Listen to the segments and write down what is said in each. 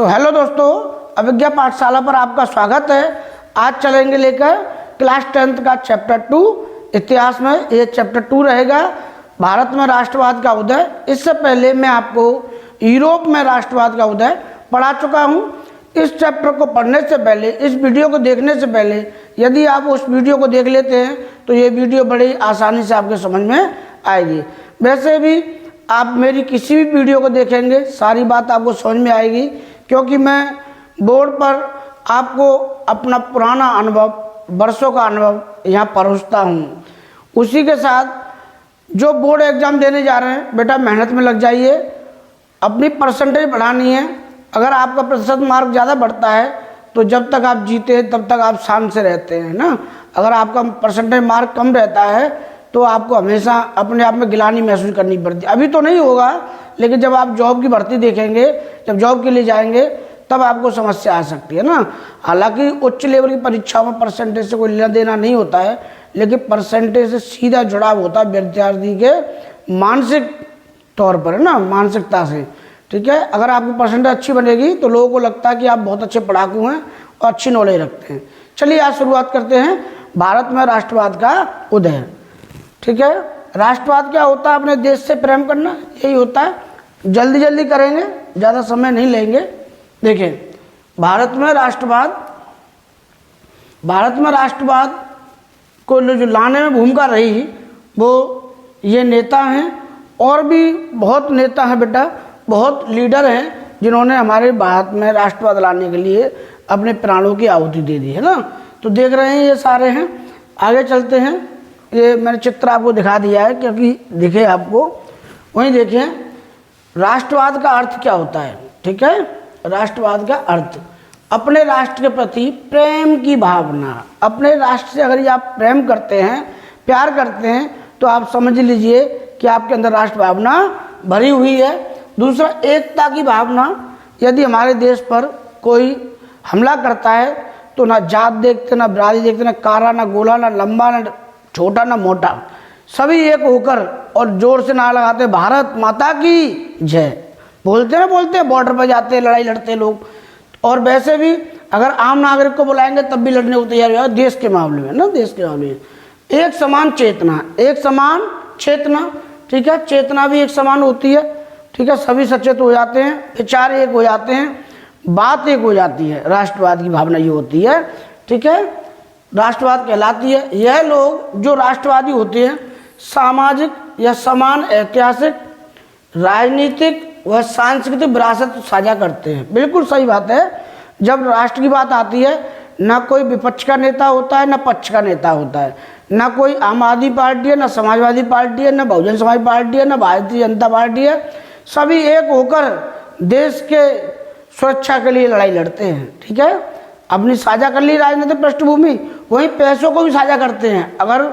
तो हेलो दोस्तों, अभिज्ञा पाठशाला पर आपका स्वागत है। आज चलेंगे लेकर क्लास 10th का चैप्टर 2 इतिहास में। ये चैप्टर 2 रहेगा भारत में राष्ट्रवाद का उदय। इससे पहले मैं आपको यूरोप में राष्ट्रवाद का उदय पढ़ा चुका हूँ। इस चैप्टर को पढ़ने से पहले, इस वीडियो को देखने से पहले यदि आप उस वीडियो को देख लेते हैं तो ये वीडियो बड़ी आसानी से आपके समझ में आएगी। वैसे भी आप मेरी किसी भी वीडियो को देखेंगे सारी बात आपको समझ में आएगी, क्योंकि मैं बोर्ड पर आपको अपना पुराना अनुभव, वर्षों का अनुभव यहाँ परोसता हूँ। उसी के साथ जो बोर्ड एग्ज़ाम देने जा रहे हैं, बेटा मेहनत में लग जाइए। अपनी परसेंटेज बढ़ानी है। अगर आपका प्रतिशत मार्क ज़्यादा बढ़ता है तो जब तक आप जीते हैं तब तक आप शांत से रहते हैं ना। अगर आपका परसेंटेज मार्क कम रहता है तो आपको हमेशा अपने आप में गिलानी महसूस करनी पड़ती है। अभी तो नहीं होगा, लेकिन जब आप जॉब की भर्ती देखेंगे, जब जॉब के लिए जाएंगे तब आपको समस्या आ सकती है ना। हालांकि उच्च लेवल की परीक्षाओं में परसेंटेज से कोई लेना देना नहीं होता है, लेकिन परसेंटेज से सीधा जुड़ाव होता है विद्यार्थी के मानसिक तौर पर, है ना, मानसिकता से। ठीक है, अगर आपकी परसेंटेज अच्छी बनेगी तो लोगों को लगता है कि आप बहुत अच्छे पढ़ाकू हैं और अच्छी नॉलेज रखते हैं। चलिए आज शुरुआत करते हैं भारत में राष्ट्रवाद का उदय। ठीक है, राष्ट्रवाद क्या होता है? अपने देश से प्रेम करना, यही होता है। जल्दी जल्दी करेंगे, ज़्यादा समय नहीं लेंगे। देखिए, भारत में राष्ट्रवाद को जो लाने में भूमिका रही वो ये नेता हैं, और भी बहुत नेता हैं बेटा, बहुत लीडर हैं जिन्होंने हमारे भारत में राष्ट्रवाद लाने के लिए अपने प्राणों की आहुति दे दी है ना। तो देख रहे हैं ये सारे हैं। आगे चलते हैं। ये मैंने चित्र आपको दिखा दिया है क्योंकि दिखे आपको। वहीं देखें राष्ट्रवाद का अर्थ क्या होता है। ठीक है, राष्ट्रवाद का अर्थ अपने राष्ट्र के प्रति प्रेम की भावना। अपने राष्ट्र से अगर आप प्रेम करते हैं, प्यार करते हैं, तो आप समझ लीजिए कि आपके अंदर राष्ट्र भावना भरी हुई है। दूसरा, एकता की भावना। यदि हमारे देश पर कोई हमला करता है तो ना जात देखते, ना बिरादरी देखते, ना कारा, ना गोला, ना लंबा, ना छोटा, ना मोटा, सभी एक होकर और जोर से नारा लगाते भारत माता की जय। बोलते बॉर्डर पर जाते हैं, लड़ाई लड़ते लोग। और वैसे भी अगर आम नागरिक को बुलाएंगे तब भी लड़ने को तैयार हो। देश के मामले में ना, देश के मामले में एक समान चेतना, एक समान चेतना। ठीक है, चेतना भी एक समान होती है। ठीक है, सभी सचेत हो जाते हैं, विचार एक हो जाते हैं, बात एक हो जाती है। राष्ट्रवाद की भावना ये होती है। ठीक है, राष्ट्रवाद कहलाती है। यह लोग जो राष्ट्रवादी होते हैं सामाजिक या समान ऐतिहासिक, राजनीतिक व सांस्कृतिक विरासत साझा करते हैं। बिल्कुल सही बात है। जब राष्ट्र की बात आती है, ना कोई विपक्ष का नेता होता है, ना पक्ष का नेता होता है, ना कोई आम आदमी पार्टी है, ना समाजवादी पार्टी है, ना बहुजन समाज पार्टी है, ना भारतीय जनता पार्टी है। सभी एक होकर देश के सुरक्षा के लिए लड़ाई लड़ते हैं। ठीक है, अपनी साझा कर ली राजनीतिक पृष्ठभूमि, वहीं पैसों को भी साझा करते हैं। अगर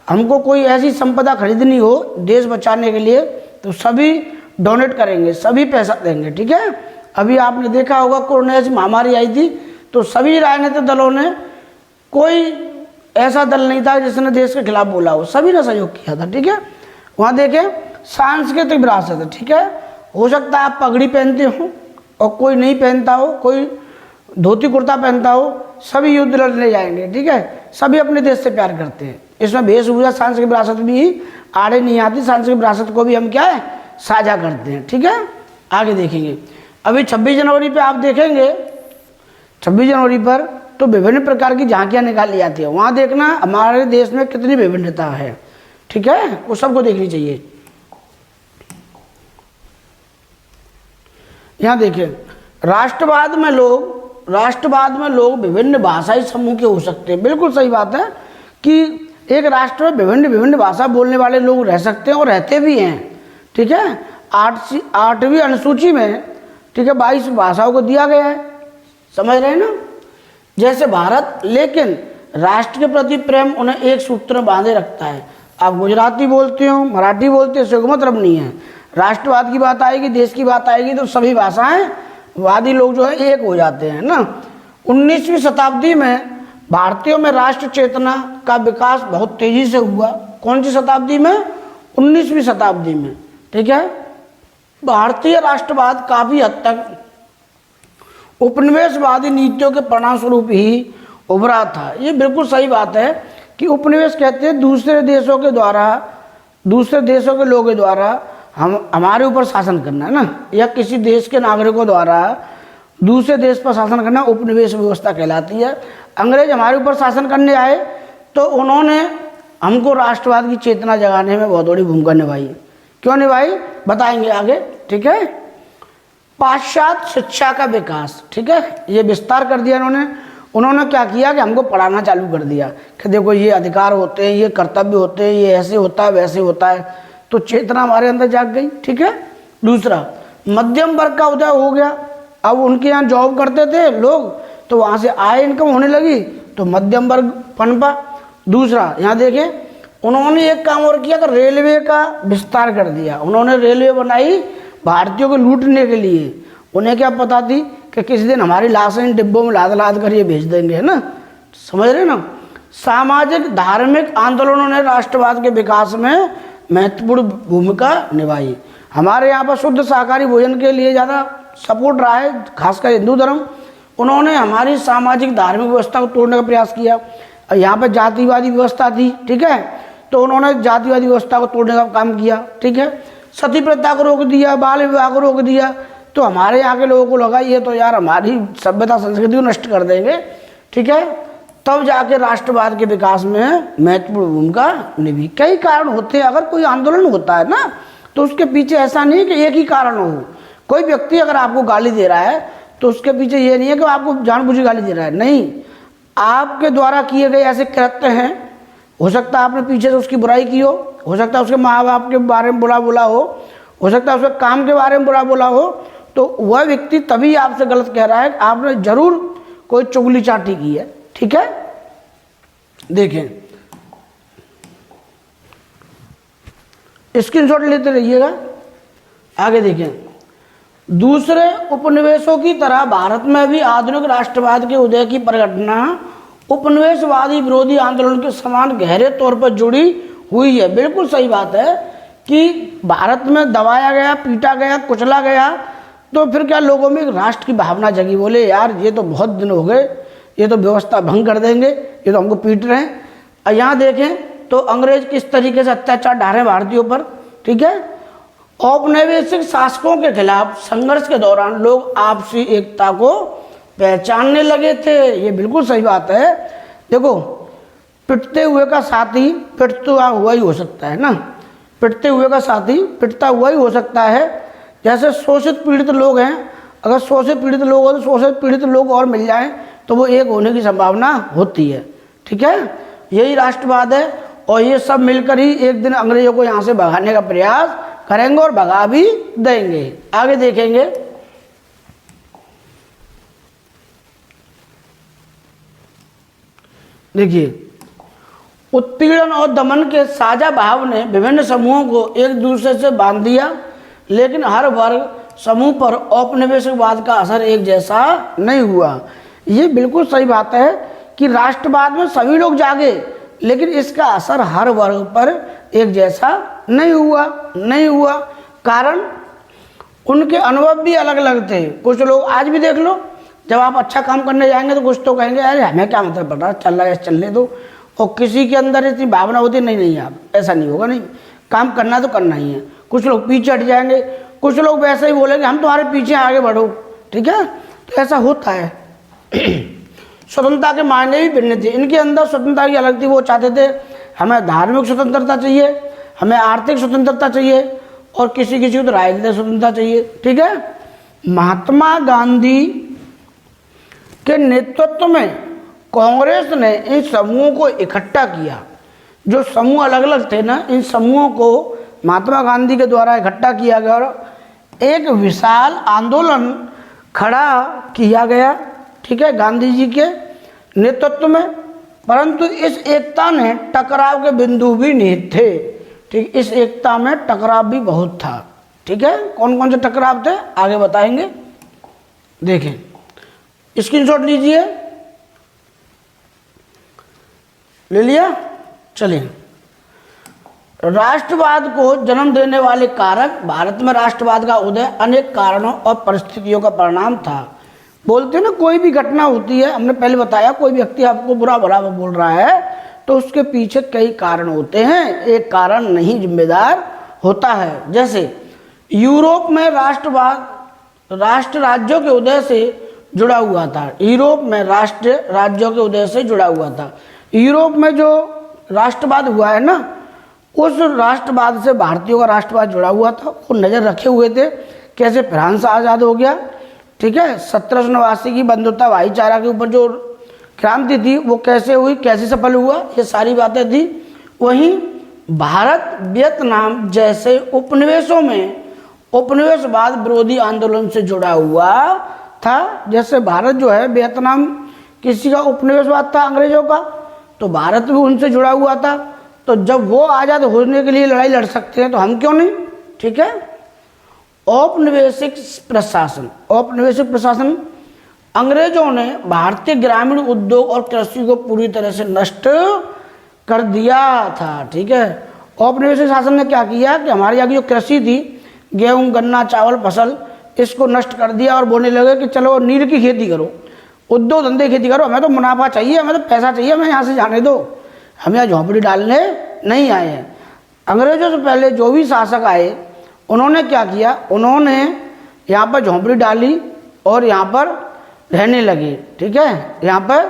हमको कोई ऐसी संपदा खरीदनी हो देश बचाने के लिए तो सभी डोनेट करेंगे, सभी पैसा देंगे। ठीक है, अभी आपने देखा होगा कोरोना जैसी महामारी आई थी तो सभी राजनीतिक दलों ने, कोई ऐसा दल नहीं था जिसने देश के खिलाफ बोला हो, सभी ने सहयोग किया था। ठीक है, वहाँ देखें सांस्कृतिक विरासत है। ठीक है, हो सकता है आप पगड़ी पहनते हो और कोई नहीं पहनता हो, कोई धोती कुर्ता पहनता हो, सभी युद्ध लड़ने जाएंगे। ठीक है, सभी अपने देश से प्यार करते हैं। इसमें वेशभूषा सांस्कृतिक विरासत भी आड़े नहीं आती। सांस्कृतिक विरासत को भी हम क्या है, साझा करते हैं। ठीक है, आगे देखेंगे। अभी 26 जनवरी पे आप देखेंगे, 26 जनवरी पर तो विभिन्न प्रकार की झांकियाँ निकाली जाती है। वहाँ देखना हमारे देश में कितनी विभिन्नता है। ठीक है, वो सबको देखनी चाहिए। यहाँ देखें, राष्ट्रवाद में लोग विभिन्न भाषाई समूह के हो सकते हैं। बिल्कुल सही बात है कि एक राष्ट्र में विभिन्न भाषा बोलने वाले लोग रह सकते हैं और रहते भी हैं। ठीक है, 8वीं अनुसूची में, ठीक है, 22 भाषाओं को दिया गया है। समझ रहे हैं ना, जैसे भारत। लेकिन राष्ट्र के प्रति प्रेम उन्हें एक सूत्र में बांधे रखता है। आप गुजराती बोलते हो, मराठी बोलते हो, इससे कोई मतलब नहीं है। राष्ट्रवाद की बात आएगी, देश की बात आएगी तो सभी भाषाएं वादी लोग जो है एक हो जाते हैं ना। 19वीं शताब्दी में भारतीयों में राष्ट्र चेतना का विकास बहुत तेजी से हुआ। कौन सी शताब्दी में? 19वीं शताब्दी में। ठीक है, भारतीय राष्ट्रवाद काफ़ी हद तक उपनिवेशवादी नीतियों के परिणाम स्वरूप ही उभरा था। ये बिल्कुल सही बात है कि उपनिवेश कहते हैं दूसरे देशों के द्वारा, दूसरे देशों के लोगों के द्वारा हमारे ऊपर शासन करना है ना, या किसी देश के नागरिकों द्वारा दूसरे देश पर शासन करना उपनिवेश व्यवस्था कहलाती है। अंग्रेज हमारे ऊपर शासन करने आए तो उन्होंने हमको राष्ट्रवाद की चेतना जगाने में बहुत बड़ी भूमिका निभाई। क्यों निभाई बताएंगे आगे, ठीक है। पाश्चात्य शिक्षा का विकास, ठीक है, ये विस्तार कर दिया उन्होंने क्या किया कि हमको पढ़ाना चालू कर दिया कि देखो ये अधिकार होते हैं, ये कर्तव्य होते हैं, ये ऐसे होता है वैसे होता है, तो चेतना हमारे अंदर जाग गई, ठीक है। दूसरा, मध्यम वर्ग का उदय हो गया। अब उनके यहाँ जॉब करते थे लोग तो वहाँ से आय इनकम होने लगी तो मध्यम वर्ग पनपा। दूसरा, यहाँ देखें उन्होंने एक काम और किया कि रेलवे का विस्तार कर दिया। उन्होंने रेलवे बनाई भारतीयों को लूटने के लिए। उन्हें क्या पता थी कि किसी दिन हमारी लाशें इन डिब्बों में लाद लाद कर ये भेज देंगे, है ना, समझ रहे ना। सामाजिक धार्मिक आंदोलनों ने राष्ट्रवाद के विकास में महत्वपूर्ण भूमिका निभाई। हमारे यहाँ पर शुद्ध शाकाहारी भोजन के लिए ज़्यादा सपोर्ट रहा है, खासकर हिंदू धर्म। उन्होंने हमारी सामाजिक धार्मिक व्यवस्था को तोड़ने का प्रयास किया। यहाँ पर जातिवादी व्यवस्था थी, ठीक है, तो उन्होंने जातिवादी व्यवस्था को तोड़ने का काम किया, ठीक है। सती प्रथा को रोक दिया, बाल विवाह को रोक दिया। तो हमारे यहाँ के लोगों को लगा ये तो यार हमारी सभ्यता संस्कृति को नष्ट कर देंगे, ठीक है। तब जाके राष्ट्रवाद के विकास में महत्वपूर्ण भूमिका निभाई। कई कारण होते हैं, अगर कोई आंदोलन होता है ना तो उसके पीछे ऐसा नहीं है कि एक ही कारण हो। कोई व्यक्ति अगर आपको गाली दे रहा है तो उसके पीछे ये नहीं है कि आपको जानबूझ के गाली दे रहा है, नहीं, आपके द्वारा किए गए ऐसे कृत्य हैं। हो सकता है आपने पीछे से उसकी बुराई की हो सकता है उसके माँ बाप के बारे में बुरा बोला हो सकता है उसके काम के बारे में बुरा बोला हो, तो वह व्यक्ति तभी आपसे गलत कह रहा है कि आपने जरूर कोई चुगली चाटी की है, ठीक है। देखें, स्क्रीनशॉट लेते रहिएगा। आगे देखें, दूसरे उपनिवेशों की तरह भारत में भी आधुनिक राष्ट्रवाद के उदय की परिघटना उपनिवेशवादी विरोधी आंदोलन के समान गहरे तौर पर जुड़ी हुई है। बिल्कुल सही बात है कि भारत में दबाया गया, पीटा गया, कुचला गया, तो फिर क्या लोगों में एक राष्ट्र की भावना जगी। बोले यार ये तो बहुत दिन हो गए, ये तो व्यवस्था भंग कर देंगे, ये तो हमको पीट रहे हैं। और यहाँ देखें तो अंग्रेज किस तरीके से अत्याचार डाल रहे हैं भारतीयों पर, ठीक है। औपनिवेशिक शासकों के खिलाफ संघर्ष के दौरान लोग आपसी एकता को पहचानने लगे थे। ये बिल्कुल सही बात है। देखो, पिटते हुए का साथी पिटता हुआ ही हो सकता है ना, पिटते हुए का साथी पिटता हुआ ही हो सकता है। जैसे शोषित पीड़ित लोग हैं, अगर शोषित पीड़ित लोग हो तो शोषित पीड़ित लोग और मिल जाएं तो वो एक होने की संभावना होती है, ठीक है। यही राष्ट्रवाद है और ये सब मिलकर ही एक दिन अंग्रेजों को यहाँ से भगाने का प्रयास करेंगे और भगा भी देंगे। आगे देखेंगे, देखिए, उत्पीड़न और दमन के साझा भाव ने विभिन्न समूहों को एक दूसरे से बांध दिया, लेकिन हर वर्ग समूह पर औपनिवेशवाद का असर एक जैसा नहीं हुआ। ये बिल्कुल सही बात है कि राष्ट्रवाद में सभी लोग जागे, लेकिन इसका असर हर वर्ग पर एक जैसा नहीं हुआ। कारण उनके अनुभव भी अलग अलग थे। कुछ लोग आज भी देख लो, जब आप अच्छा काम करने जाएंगे तो कुछ तो कहेंगे अरे हमें क्या मतलब पड़ रहा है, चल रहा है चलने दो। और किसी के अंदर इतनी भावना होती नहीं आप ऐसा नहीं होगा, नहीं, काम करना तो करना ही है। कुछ लोग पीछे हट जाएंगे, कुछ लोग वैसे ही बोलेंगे हम तुम्हारे पीछे आगे बढ़ो, ठीक है। तो ऐसा होता है। स्वतंत्रता के मायने भी भिन्न थे। इनके अंदर स्वतंत्रता की अलग थी। वो चाहते थे हमें धार्मिक स्वतंत्रता चाहिए, हमें आर्थिक स्वतंत्रता चाहिए और किसी किसी को तो राजनीतिक स्वतंत्रता चाहिए, ठीक है। महात्मा गांधी के नेतृत्व में कांग्रेस ने इन समूहों को इकट्ठा किया। जो समूह अलग अलग थे ना, इन समूहों को महात्मा गांधी के द्वारा इकट्ठा किया गया और एक विशाल आंदोलन खड़ा किया गया, ठीक है, गांधी जी के नेतृत्व में। परंतु इस एकता ने टकराव के बिंदु भी निहित थे, ठीक, इस एकता में टकराव भी बहुत था, ठीक है। कौन कौन से टकराव थे आगे बताएंगे। देखें, स्क्रीनशॉट लीजिए, ले लिया, चलिए। राष्ट्रवाद को जन्म देने वाले कारक, भारत में राष्ट्रवाद का उदय अनेक कारणों और परिस्थितियों का परिणाम था। बोलते हैं ना, कोई भी घटना होती है, हमने पहले बताया, कोई व्यक्ति आपको बुरा भला बोल रहा है तो उसके पीछे कई कारण होते हैं, एक कारण नहीं जिम्मेदार होता है। जैसे यूरोप में राष्ट्रवाद राष्ट्र राज्यों के उदय से जुड़ा हुआ था। यूरोप में राष्ट्र राज्यों के उदय से जुड़ा हुआ था। यूरोप में जो राष्ट्रवाद हुआ है ना, उस राष्ट्रवाद से भारतीयों का राष्ट्रवाद जुड़ा हुआ था। वो नज़र रखे हुए थे कैसे फ्रांस आज़ाद हो गया, ठीक है। 1789 की बंधुता भाईचारा के ऊपर जो क्रांति थी वो कैसे हुई, कैसे सफल हुआ, ये सारी बातें थी। वहीं भारत वियतनाम जैसे उपनिवेशों में उपनिवेशवाद विरोधी आंदोलन से जुड़ा हुआ था। जैसे भारत जो है, वियतनाम किसी का उपनिवेशवाद था, अंग्रेजों का, तो भारत भी उनसे जुड़ा हुआ था। तो जब वो आज़ाद होने के लिए लड़ाई लड़ सकते हैं तो हम क्यों नहीं, ठीक है। औपनिवेशिक प्रशासन, औपनिवेशिक प्रशासन, अंग्रेजों ने भारतीय ग्रामीण उद्योग और कृषि को पूरी तरह से नष्ट कर दिया था, ठीक है। औपनिवेशिक शासन ने क्या किया कि हमारे यहाँ की जो कृषि थी, गेहूं, गन्ना, चावल, फसल, इसको नष्ट कर दिया और बोलने लगे कि चलो नील की खेती करो, उद्योग धंधे खेती करो, हमें तो मुनाफा चाहिए, हमें तो पैसा चाहिए, हमें यहाँ से जाने दो, हम यहाँ झोंपड़ी डालने नहीं आए हैं। अंग्रेजों से पहले जो भी शासक आए उन्होंने क्या किया, उन्होंने यहाँ पर झोंपड़ी डाली और यहाँ पर रहने लगे, ठीक है, यहाँ पर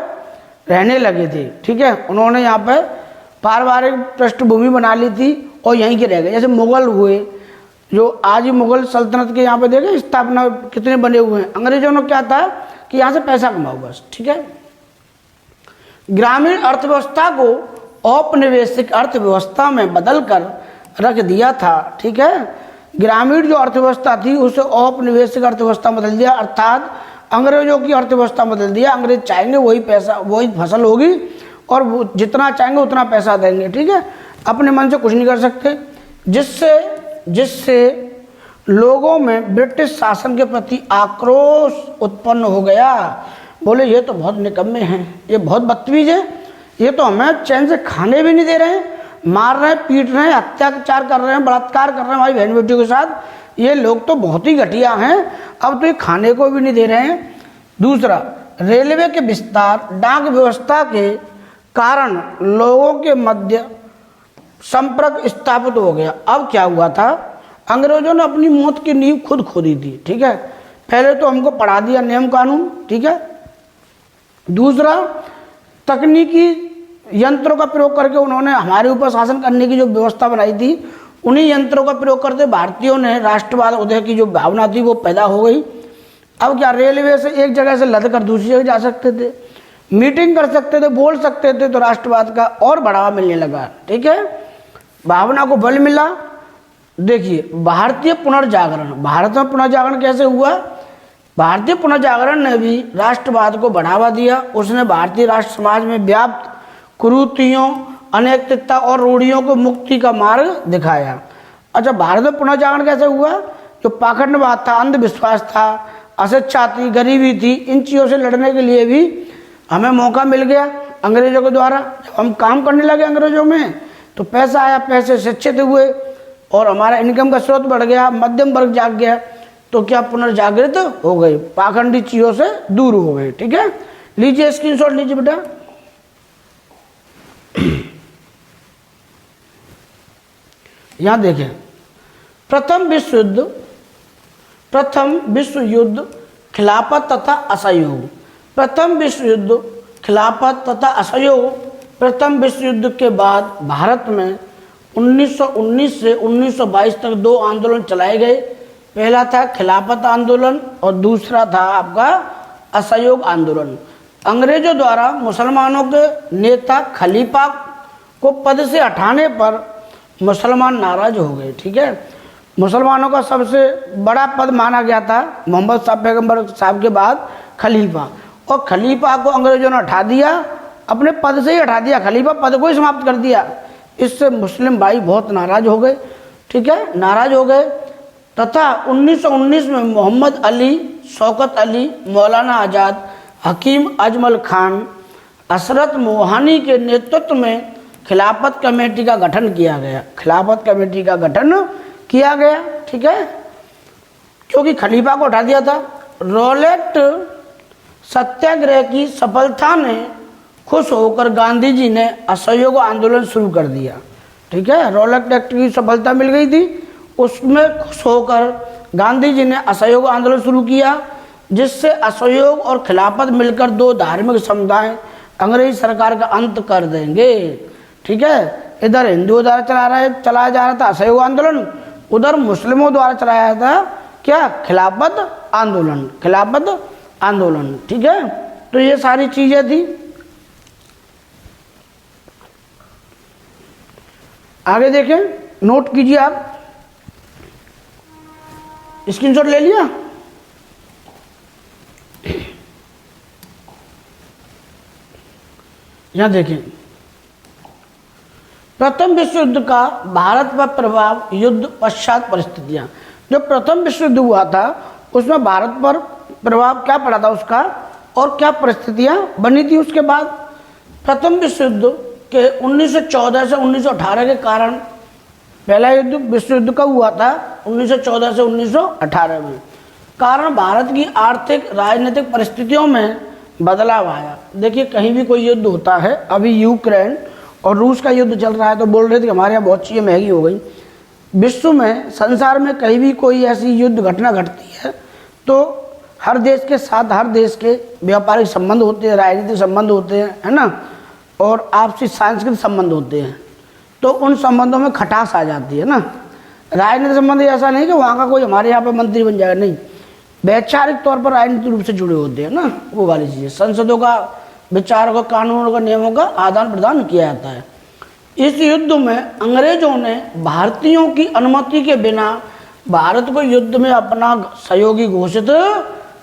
रहने लगे थे, ठीक है। उन्होंने यहाँ पर पारिवारिक पृष्ठभूमि बना ली थी और यहीं के रह गए। जैसे मुगल हुए, जो आज ही मुगल सल्तनत के यहाँ पे देखे स्थापना कितने बने हुए हैं। अंग्रेजों ने क्या था कि यहाँ से पैसा कमाओ बस, ठीक है। ग्रामीण अर्थव्यवस्था को औपनिवेशिक अर्थव्यवस्था में बदल कर रख दिया था, ठीक है। ग्रामीण जो अर्थव्यवस्था थी उसे औपनिवेशिक अर्थव्यवस्था बदल दिया, अर्थात अंग्रेजों की अर्थव्यवस्था बदल दिया। अंग्रेज चाहेंगे वही पैसा, वही फसल होगी और वो जितना चाहेंगे उतना पैसा देंगे, ठीक है। अपने मन से कुछ नहीं कर सकते, जिससे लोगों में ब्रिटिश शासन के प्रति आक्रोश उत्पन्न हो गया। बोले ये तो बहुत निकम्मे हैं, ये बहुत बदतमीज है, ये तो हमें चैन से खाने भी नहीं दे रहे हैं, मार रहे हैं, पीट रहे हैं, अत्याचार कर रहे हैं, बलात्कार कर रहे हैं हमारी बहन बेटियों के साथ, ये लोग तो बहुत ही घटिया हैं, अब तो ये खाने को भी नहीं दे रहे हैं। दूसरा, रेलवे के विस्तार, डाक व्यवस्था के कारण लोगों के मध्य संपर्क स्थापित हो गया। अब क्या हुआ था, अंग्रेजों ने अपनी मौत की नींव खुद खोदी थी, ठीक है। पहले तो हमको पढ़ा दिया नियम कानून, ठीक है। दूसरा, तकनीकी यंत्रों का प्रयोग करके उन्होंने हमारे ऊपर शासन करने की जो व्यवस्था बनाई थी, उन्हीं यंत्रों का प्रयोग करते भारतीयों ने राष्ट्रवाद उदय की जो भावना थी वो पैदा हो गई। अब क्या, रेलवे से एक जगह से लद कर दूसरी जगह जा सकते थे, मीटिंग कर सकते थे, बोल सकते थे, तो राष्ट्रवाद का और बढ़ावा मिलने लगा, ठीक है। भावना को बल मिला। देखिए, भारतीय पुनर्जागरण, भारत में पुनर्जागरण कैसे हुआ, भारतीय पुनर्जागरण ने भी राष्ट्रवाद को बढ़ावा दिया। उसने भारतीय राष्ट्र समाज में व्याप्त कुरीतियों, अनैतिकता और रूढ़ियों को मुक्ति का मार्ग दिखाया। अच्छा, भारत में पुनर्जागरण कैसे हुआ, जो पाखंडवाद था, अंधविश्वास था, अशिक्षा थी, गरीबी थी, इन चीज़ों से लड़ने के लिए भी हमें मौका मिल गया अंग्रेजों के द्वारा। जब हम काम करने लगे अंग्रेजों में तो पैसा आया, पैसे शिक्षित हुए और हमारा इनकम का स्रोत बढ़ गया, मध्यम वर्ग जाग गया, तो क्या पुनर्जागृत हो गए, पाखंडी चीज़ों से दूर हो गए, ठीक है। लीजिए स्क्रीनशॉट लीजिए बेटा। यहाँ देखें, प्रथम विश्व युद्ध, खिलाफत तथा असहयोग। प्रथम विश्व युद्ध, खिलाफत तथा असहयोग। प्रथम विश्व युद्ध के बाद भारत में 1919 से 1922 तक दो आंदोलन चलाए गए। पहला था खिलाफत आंदोलन और दूसरा था आपका असहयोग आंदोलन। अंग्रेजों द्वारा मुसलमानों के नेता खलीफा को पद से हटाने पर मुसलमान नाराज हो गए, ठीक है। मुसलमानों का सबसे बड़ा पद माना गया था मोहम्मद साहब पैगंबर साहब के बाद खलीफा, और खलीफा को अंग्रेजों ने हटा दिया, अपने पद से ही हटा दिया, खलीफा पद को ही समाप्त कर दिया। इससे मुस्लिम भाई बहुत नाराज हो गए, ठीक है, नाराज हो गए। तथा 1919 में मोहम्मद अली, शौकत अली, मौलाना आज़ाद, हकीम अजमल खान, असरत मोहानी के नेतृत्व में खिलाफत कमेटी का गठन किया गया। खिलाफत कमेटी का गठन किया गया, ठीक है, क्योंकि खलीफा को हटा दिया था। सत्याग्रह की सफलता ने खुश होकर गांधी जी ने असहयोग आंदोलन शुरू कर दिया। ठीक है, रॉलेट एक्ट की सफलता मिल गई थी, उसमें खुश होकर गांधी जी ने असहयोग आंदोलन शुरू किया, जिससे असहयोग और खिलाफत मिलकर दो धार्मिक समुदाय अंग्रेजी सरकार का अंत कर देंगे। ठीक है, इधर हिंदुओं द्वारा चलाया जा रहा था असहयोग आंदोलन, उधर मुस्लिमों द्वारा चलाया था क्या, खिलाफत आंदोलन, खिलाफत आंदोलन। ठीक है, तो ये सारी चीजें थी। आगे देखें, नोट कीजिए आप, स्क्रीनशॉट ले लिया। यहां देखें, प्रथम विश्व युद्ध का भारत पर प्रभाव, युद्ध पश्चात परिस्थितियां। जो प्रथम विश्व युद्ध हुआ था उसमें भारत पर प्रभाव क्या पड़ा था उसका, और क्या परिस्थितियां बनी थी उसके बाद। प्रथम विश्व युद्ध के 1914 से 1918 के कारण, पहला युद्ध विश्व युद्ध का हुआ था 1914 से 1918 में, कारण भारत की आर्थिक राजनीतिक परिस्थितियों में बदलाव आया। देखिए, कहीं भी कोई युद्ध होता है, अभी यूक्रेन और रूस का युद्ध चल रहा है, तो बोल रहे थे कि हमारे यहाँ बहुत चीज़ें महंगी हो गई। विश्व में, संसार में कहीं भी कोई ऐसी युद्ध घटना घटती है तो हर देश के साथ हर देश के व्यापारिक संबंध होते हैं, राजनीतिक संबंध होते हैं, है ना, और आपसी सांस्कृतिक संबंध होते हैं, तो उन संबंधों में खटास आ जाती है ना। राजनीतिक संबंध ऐसा नहीं कि वहाँ का कोई हमारे यहाँ पर मंत्री बन जाएगा, नहीं, वैचारिक तौर पर राजनीतिक रूप से जुड़े होते हैं ना, वो वाली चीज़ें। संसदों का, विचारों का, कानूनों का, नियमों का आदान प्रदान किया जाता है। इस युद्ध में अंग्रेजों ने भारतीयों की अनुमति के बिना भारत को युद्ध में अपना सहयोगी घोषित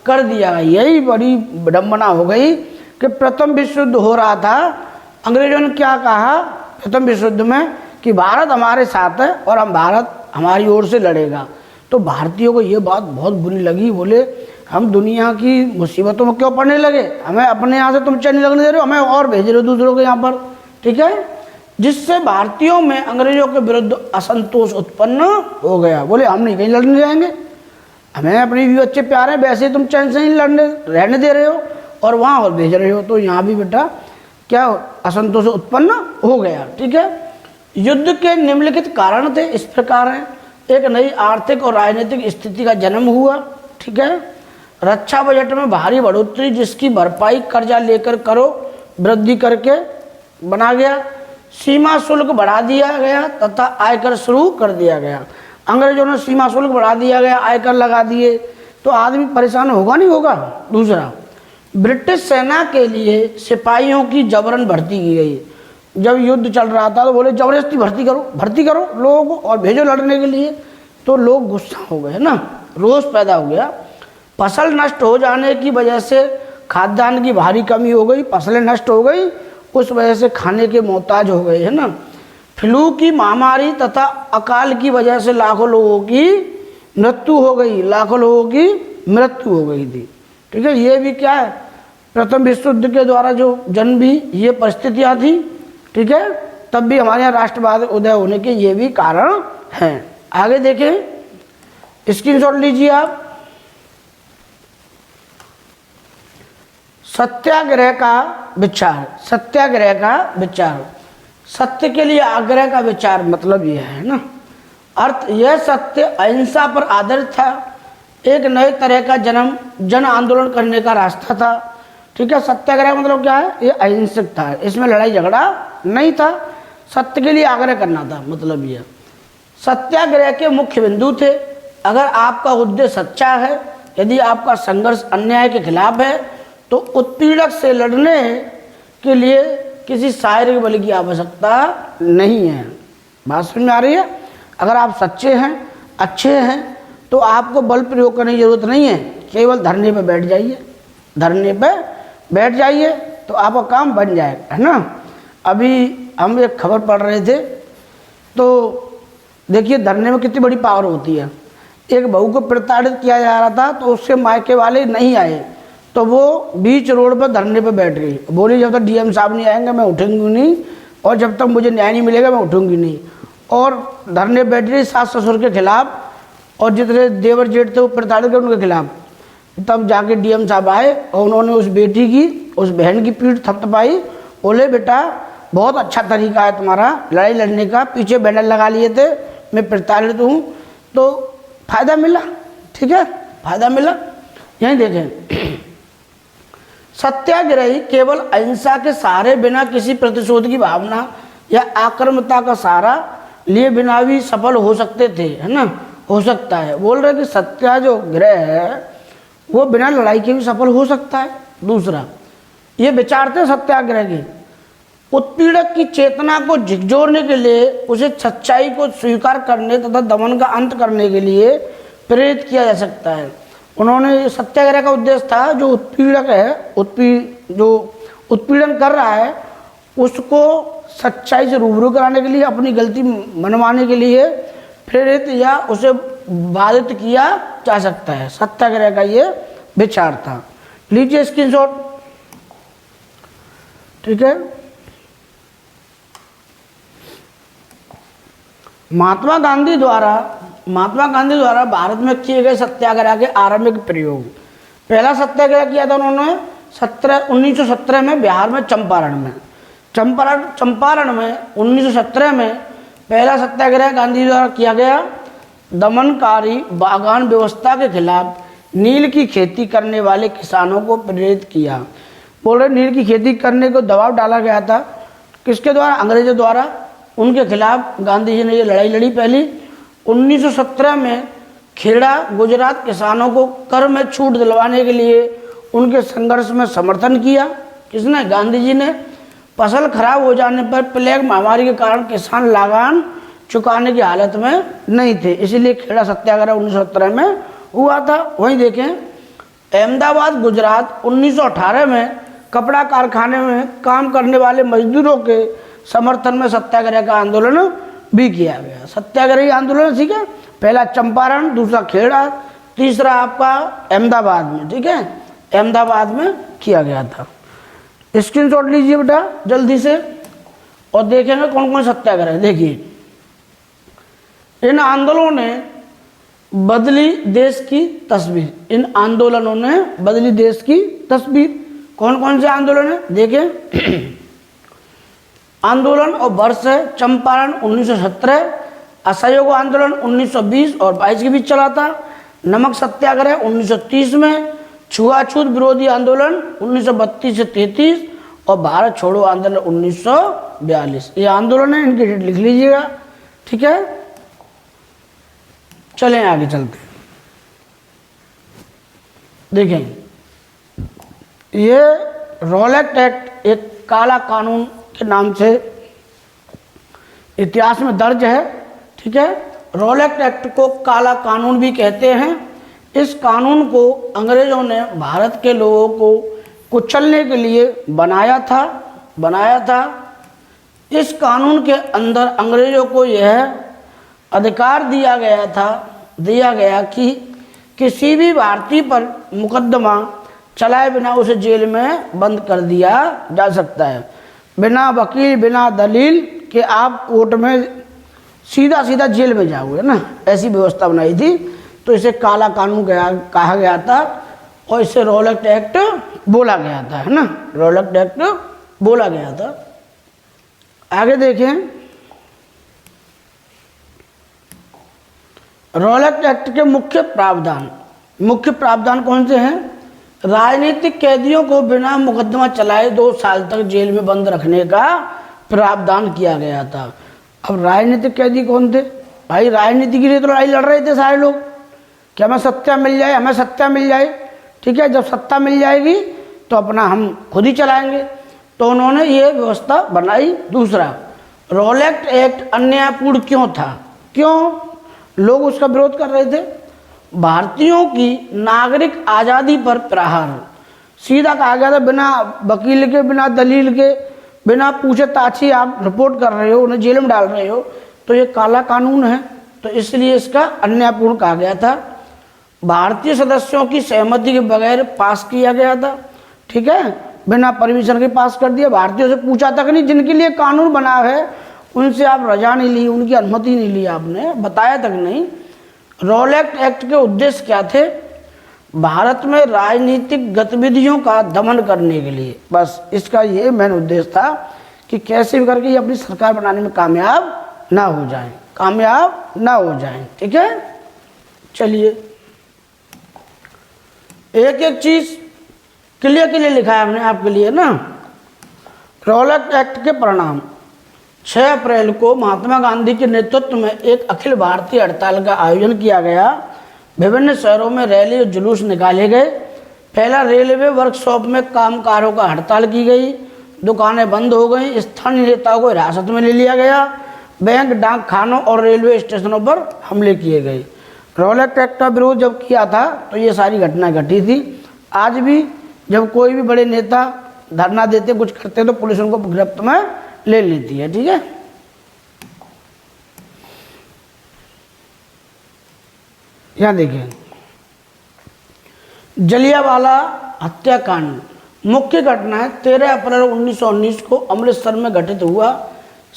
कर दिया। यही बड़ी विडंबना हो गई कि प्रथम विश्व युद्ध हो रहा था, अंग्रेजों ने क्या कहा प्रथम विश्व युद्ध में कि भारत हमारे साथ है और हम, भारत हमारी ओर से लड़ेगा। तो भारतीयों को ये बात बहुत बुरी लगी, बोले हम दुनिया की मुसीबतों में क्यों पड़ने लगे, हमें अपने यहाँ से तुम चैन नहीं लगने दे रहे हो, हमें और भेज रहे हो दूसरों के यहाँ पर। ठीक है, जिससे भारतीयों में अंग्रेजों के विरुद्ध असंतोष उत्पन्न हो गया। बोले हम नहीं कहीं लड़ने जाएंगे, हमें अपने भी बच्चे प्यारे हैं, वैसे तुम चैन से नहीं लड़ने रहने दे रहे हो और वहाँ और भेज रहे हो, तो यहाँ भी बेटा क्या असंतोष उत्पन्न हो गया। ठीक है, युद्ध के निम्नलिखित कारण थे, इस प्रकार हैं। एक नई आर्थिक और राजनीतिक स्थिति का जन्म हुआ। ठीक है, रक्षा बजट में भारी बढ़ोतरी, जिसकी भरपाई कर्जा लेकर करो वृद्धि करके बना गया। सीमा शुल्क बढ़ा दिया गया तथा आयकर शुरू कर दिया गया। अंग्रेजों ने सीमा शुल्क बढ़ा दिया गया, आयकर लगा दिए, तो आदमी परेशान होगा नहीं होगा। दूसरा, ब्रिटिश सेना के लिए सिपाहियों की जबरन भर्ती की गई। जब युद्ध चल रहा था तो बोले जबरदस्ती भर्ती करो लोगों को और भेजो लड़ने के लिए, तो लोग गुस्सा हो गए ना, रोष पैदा हो गया। फसल नष्ट हो जाने की वजह से खाद्यान्न की भारी कमी हो गई, फसलें नष्ट हो गई, उस वजह से खाने के मोहताज हो गए, है ना। फ्लू की महामारी तथा अकाल की वजह से लाखों लोगों की मृत्यु हो गई, लाखों लोगों की मृत्यु हो गई थी। ठीक है, ये भी क्या है, प्रथम विश्व युद्ध के द्वारा जो जन्म भी ये परिस्थितियाँ थी। ठीक है, तब भी हमारे यहाँ राष्ट्रवाद उदय होने के ये भी कारण हैं। आगे देखें, स्क्रीनशॉट लीजिए आप। सत्याग्रह का विचार, सत्याग्रह का विचार, सत्य के लिए आग्रह का विचार, मतलब यह है ना, अर्थ यह सत्य अहिंसा पर आधारित था, एक नए तरह का जन आंदोलन करने का रास्ता था। ठीक है, सत्याग्रह मतलब क्या है, ये अहिंसक था, इसमें लड़ाई झगड़ा नहीं था, सत्य के लिए आग्रह करना था, मतलब यह सत्याग्रह के मुख्य बिंदु थे। अगर आपका उद्देश्य सच्चा है, यदि आपका संघर्ष अन्याय के खिलाफ है, तो उत्पीड़क से लड़ने के लिए किसी शारीरिक बल की आवश्यकता नहीं है। बात समझ में आ रही है? अगर आप सच्चे हैं, अच्छे हैं, तो आपको बल प्रयोग करने की जरूरत नहीं है, केवल धरने पर बैठ जाइए, धरने पर बैठ जाइए तो आपका काम बन जाएगा, है ना। अभी हम एक खबर पढ़ रहे थे, तो देखिए धरने में कितनी बड़ी पावर होती है। एक बहू को प्रताड़ित किया जा रहा था, तो उसके मायके वाले नहीं आए, तो वो बीच रोड पर धरने पर बैठ गई, बोली जब तक डीएम साहब नहीं आएंगे मैं उठूंगी नहीं, और जब तक मुझे न्याय नहीं मिलेगा मैं उठूंगी नहीं। और धरने बैठ गई सास ससुर के खिलाफ, और जितने देवर जेठ थे वो प्रताड़ित थे उनके खिलाफ। तब जाके डीएम साहब आए और उन्होंने उस बेटी की, उस बहन की पीठ थपथपाई, बोले बेटा बहुत अच्छा तरीका है तुम्हारा लड़ाई लड़ने का, पीछे बैनर लगा लिए थे मैं प्रताड़ित हूँ, तो फायदा मिला। ठीक है, फायदा मिला। यहीं देखें, सत्याग्रही केवल अहिंसा के सहारे बिना किसी प्रतिशोध की भावना या आक्रामकता का सहारा लिए बिना भी सफल हो सकते थे, है ना, हो सकता है। बोल रहे कि सत्याग्रह है वो बिना लड़ाई के भी सफल हो सकता है। दूसरा, ये विचार थे सत्याग्रह के, उत्पीड़क की चेतना को झिकझोरने के लिए, उसे सच्चाई को स्वीकार करने तथा दमन का अंत करने के लिए प्रेरित किया जा सकता है। उन्होंने सत्याग्रह का उद्देश्य था जो उत्पीड़क है, जो उत्पीड़न कर रहा है उसको सच्चाई से रूबरू कराने के लिए, अपनी गलती मनवाने के लिए प्रेरित या उसे बाधित किया जा सकता है। सत्याग्रह का ये विचार था। लीजिए स्क्रीनशॉट। ठीक है, महात्मा गांधी द्वारा भारत में किए गए सत्याग्रह के आरंभिक प्रयोग। पहला सत्याग्रह किया था उन्होंने 1917 में बिहार में चंपारण में 1917 में पहला सत्याग्रह गांधी द्वारा किया गया। दमनकारी बागान व्यवस्था के खिलाफ नील की खेती करने वाले किसानों को प्रेरित किया। बोल रहे नील की खेती करने को दबाव डाला गया था, किसके द्वारा? अंग्रेजों द्वारा। उनके खिलाफ गांधी जी ने ये लड़ाई लड़ी पहली। 1917 में खेड़ा गुजरात किसानों को कर में छूट दिलवाने के लिए उनके संघर्ष में समर्थन किया। किसने? गांधी जी ने। फसल खराब हो जाने पर प्लेग महामारी के कारण किसान लगान चुकाने की हालत में नहीं थे, इसलिए खेड़ा सत्याग्रह 1917 में हुआ था। वहीं देखें, अहमदाबाद गुजरात 1918 में कपड़ा कारखाने में काम करने वाले मजदूरों के समर्थन में सत्याग्रह का आंदोलन भी किया गया। सत्याग्रही आंदोलन, ठीक है, पहला चंपारण, दूसरा खेड़ा, तीसरा आपका अहमदाबाद में। ठीक है, अहमदाबाद में किया गया था। स्क्रीनशॉट लीजिए बेटा जल्दी से और देखेंगे कौन कौन सत्याग्रह। देखिए, इन आंदोलनों ने बदली देश की तस्वीर। इन आंदोलनों ने बदली देश की तस्वीर। कौन कौन से आंदोलन है देखें। आंदोलन और वर्ष है चंपारण 1917, असहयोग आंदोलन 1920 और 22 के बीच चला था। नमक सत्याग्रह 1930 में, छुआछूत विरोधी आंदोलन 1932 से 33 और भारत छोड़ो आंदोलन 1942। ये आंदोलन है, इनकी डेट लिख लीजिएगा। ठीक है, चलें आगे चलते हैं। देखें, ये रॉलेट एक्ट एक काला कानून के नाम से इतिहास में दर्ज है। ठीक है, रॉलेट एक्ट को काला कानून भी कहते हैं। इस कानून को अंग्रेजों ने भारत के लोगों को कुचलने के लिए बनाया था। इस कानून के अंदर अंग्रेजों को यह अधिकार दिया गया कि किसी भी भारतीय पर मुकदमा चलाए बिना उसे जेल में बंद कर दिया जा सकता है। बिना वकील, बिना दलील के आप कोर्ट में सीधा जेल में जाओगे ना, ऐसी व्यवस्था बनाई थी। तो इसे काला कानून कहा गया था और इसे रॉलेट एक्ट बोला गया था, है ना, रॉलेट एक्ट बोला गया था। आगे देखें, रॉलेट एक्ट के मुख्य प्रावधान कौन से हैं? राजनीतिक कैदियों को बिना मुकदमा चलाए 2 साल तक जेल में बंद रखने का प्रावधान किया गया था। अब राजनीतिक कैदी कौन थे? भाई राजनीति के लिए तो लड़ाई लड़ रहे थे सारे लोग कि हमें सत्ता मिल जाए। ठीक है, जब सत्ता मिल जाएगी तो अपना हम खुद ही चलाएंगे। तो उन्होंने ये व्यवस्था बनाई। दूसरा, रॉलेट एक्ट अन्यायपूर्ण क्यों था? क्यों लोग उसका विरोध कर रहे थे? भारतीयों की नागरिक आज़ादी पर प्रहार। सीधा कहा गया था, बिना वकील के, बिना दलील के, बिना पूछताछ आप रिपोर्ट कर रहे हो, उन्हें जेल में डाल रहे हो, तो ये काला कानून है। तो इसलिए इसका अन्यायपूर्ण कहा गया था। भारतीय सदस्यों की सहमति के बगैर पास किया गया था। ठीक है, बिना परमिशन के पास कर दिया। भारतीयों से पूछा तक नहीं, जिनके लिए कानून बना है उनसे आप रजा नहीं ली, उनकी अनुमति नहीं ली, आपने बताया तक नहीं। रॉलेट एक्ट के उद्देश्य क्या थे? भारत में राजनीतिक गतिविधियों का दमन करने के लिए। बस इसका ये मेन उद्देश्य था कि कैसे भी करके ये अपनी सरकार बनाने में कामयाब ना हो जाएं, कामयाब ना हो जाएं। ठीक है, चलिए एक एक चीज क्लियर लिखा है हमने आपके लिए ना। रॉलेट एक्ट के परिणाम। 6 अप्रैल को महात्मा गांधी के नेतृत्व में एक अखिल भारतीय हड़ताल का आयोजन किया गया। विभिन्न शहरों में रैली और जुलूस निकाले गए। पहला रेलवे वर्कशॉप में कामगारों का हड़ताल की गई, दुकानें बंद हो गई, स्थानीय नेताओं को हिरासत में ले लिया गया, बैंक, डाक खानों और रेलवे स्टेशनों पर हमले किए गए। रॉलेट एक्ट का विरोध जब किया था तो ये सारी घटनाएं घटी थी। आज भी जब कोई भी बड़े नेता धरना देते, कुछ करते तो पुलिस उनको गिरफ्त में ले लेती है। ठीक है, यहां देखिए जलियांवाला हत्याकांड। मुख्य घटना है 13 अप्रैल 1919 को अमृतसर में घटित हुआ।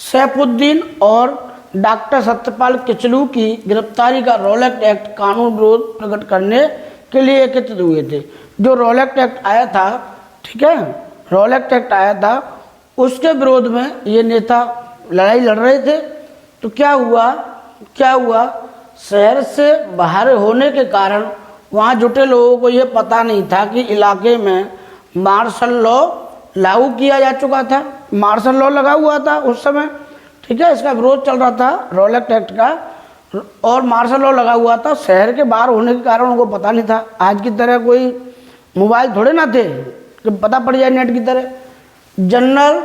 सैफुद्दीन और डॉक्टर सत्यपाल किचलू की गिरफ्तारी का रॉलेट एक्ट कानून विरोध प्रकट करने के लिए एकत्रित हुए थे। जो रॉलेट एक्ट आया था, ठीक है, रॉलेट एक्ट आया था, उसके विरोध में ये नेता लड़ाई लड़ रहे थे। तो क्या हुआ, शहर से बाहर होने के कारण वहाँ जुटे लोगों को ये पता नहीं था कि इलाके में मार्शल लॉ लागू किया जा चुका था। मार्शल लॉ लगा हुआ था उस समय। ठीक है, इसका विरोध चल रहा था रॉलेट एक्ट का, और मार्शल लॉ लगा हुआ था। शहर के बाहर होने के कारण उनको पता नहीं था। आज की तरह कोई मोबाइल थोड़े ना थे कि पता पड़ जाए नेट की तरह। जनरल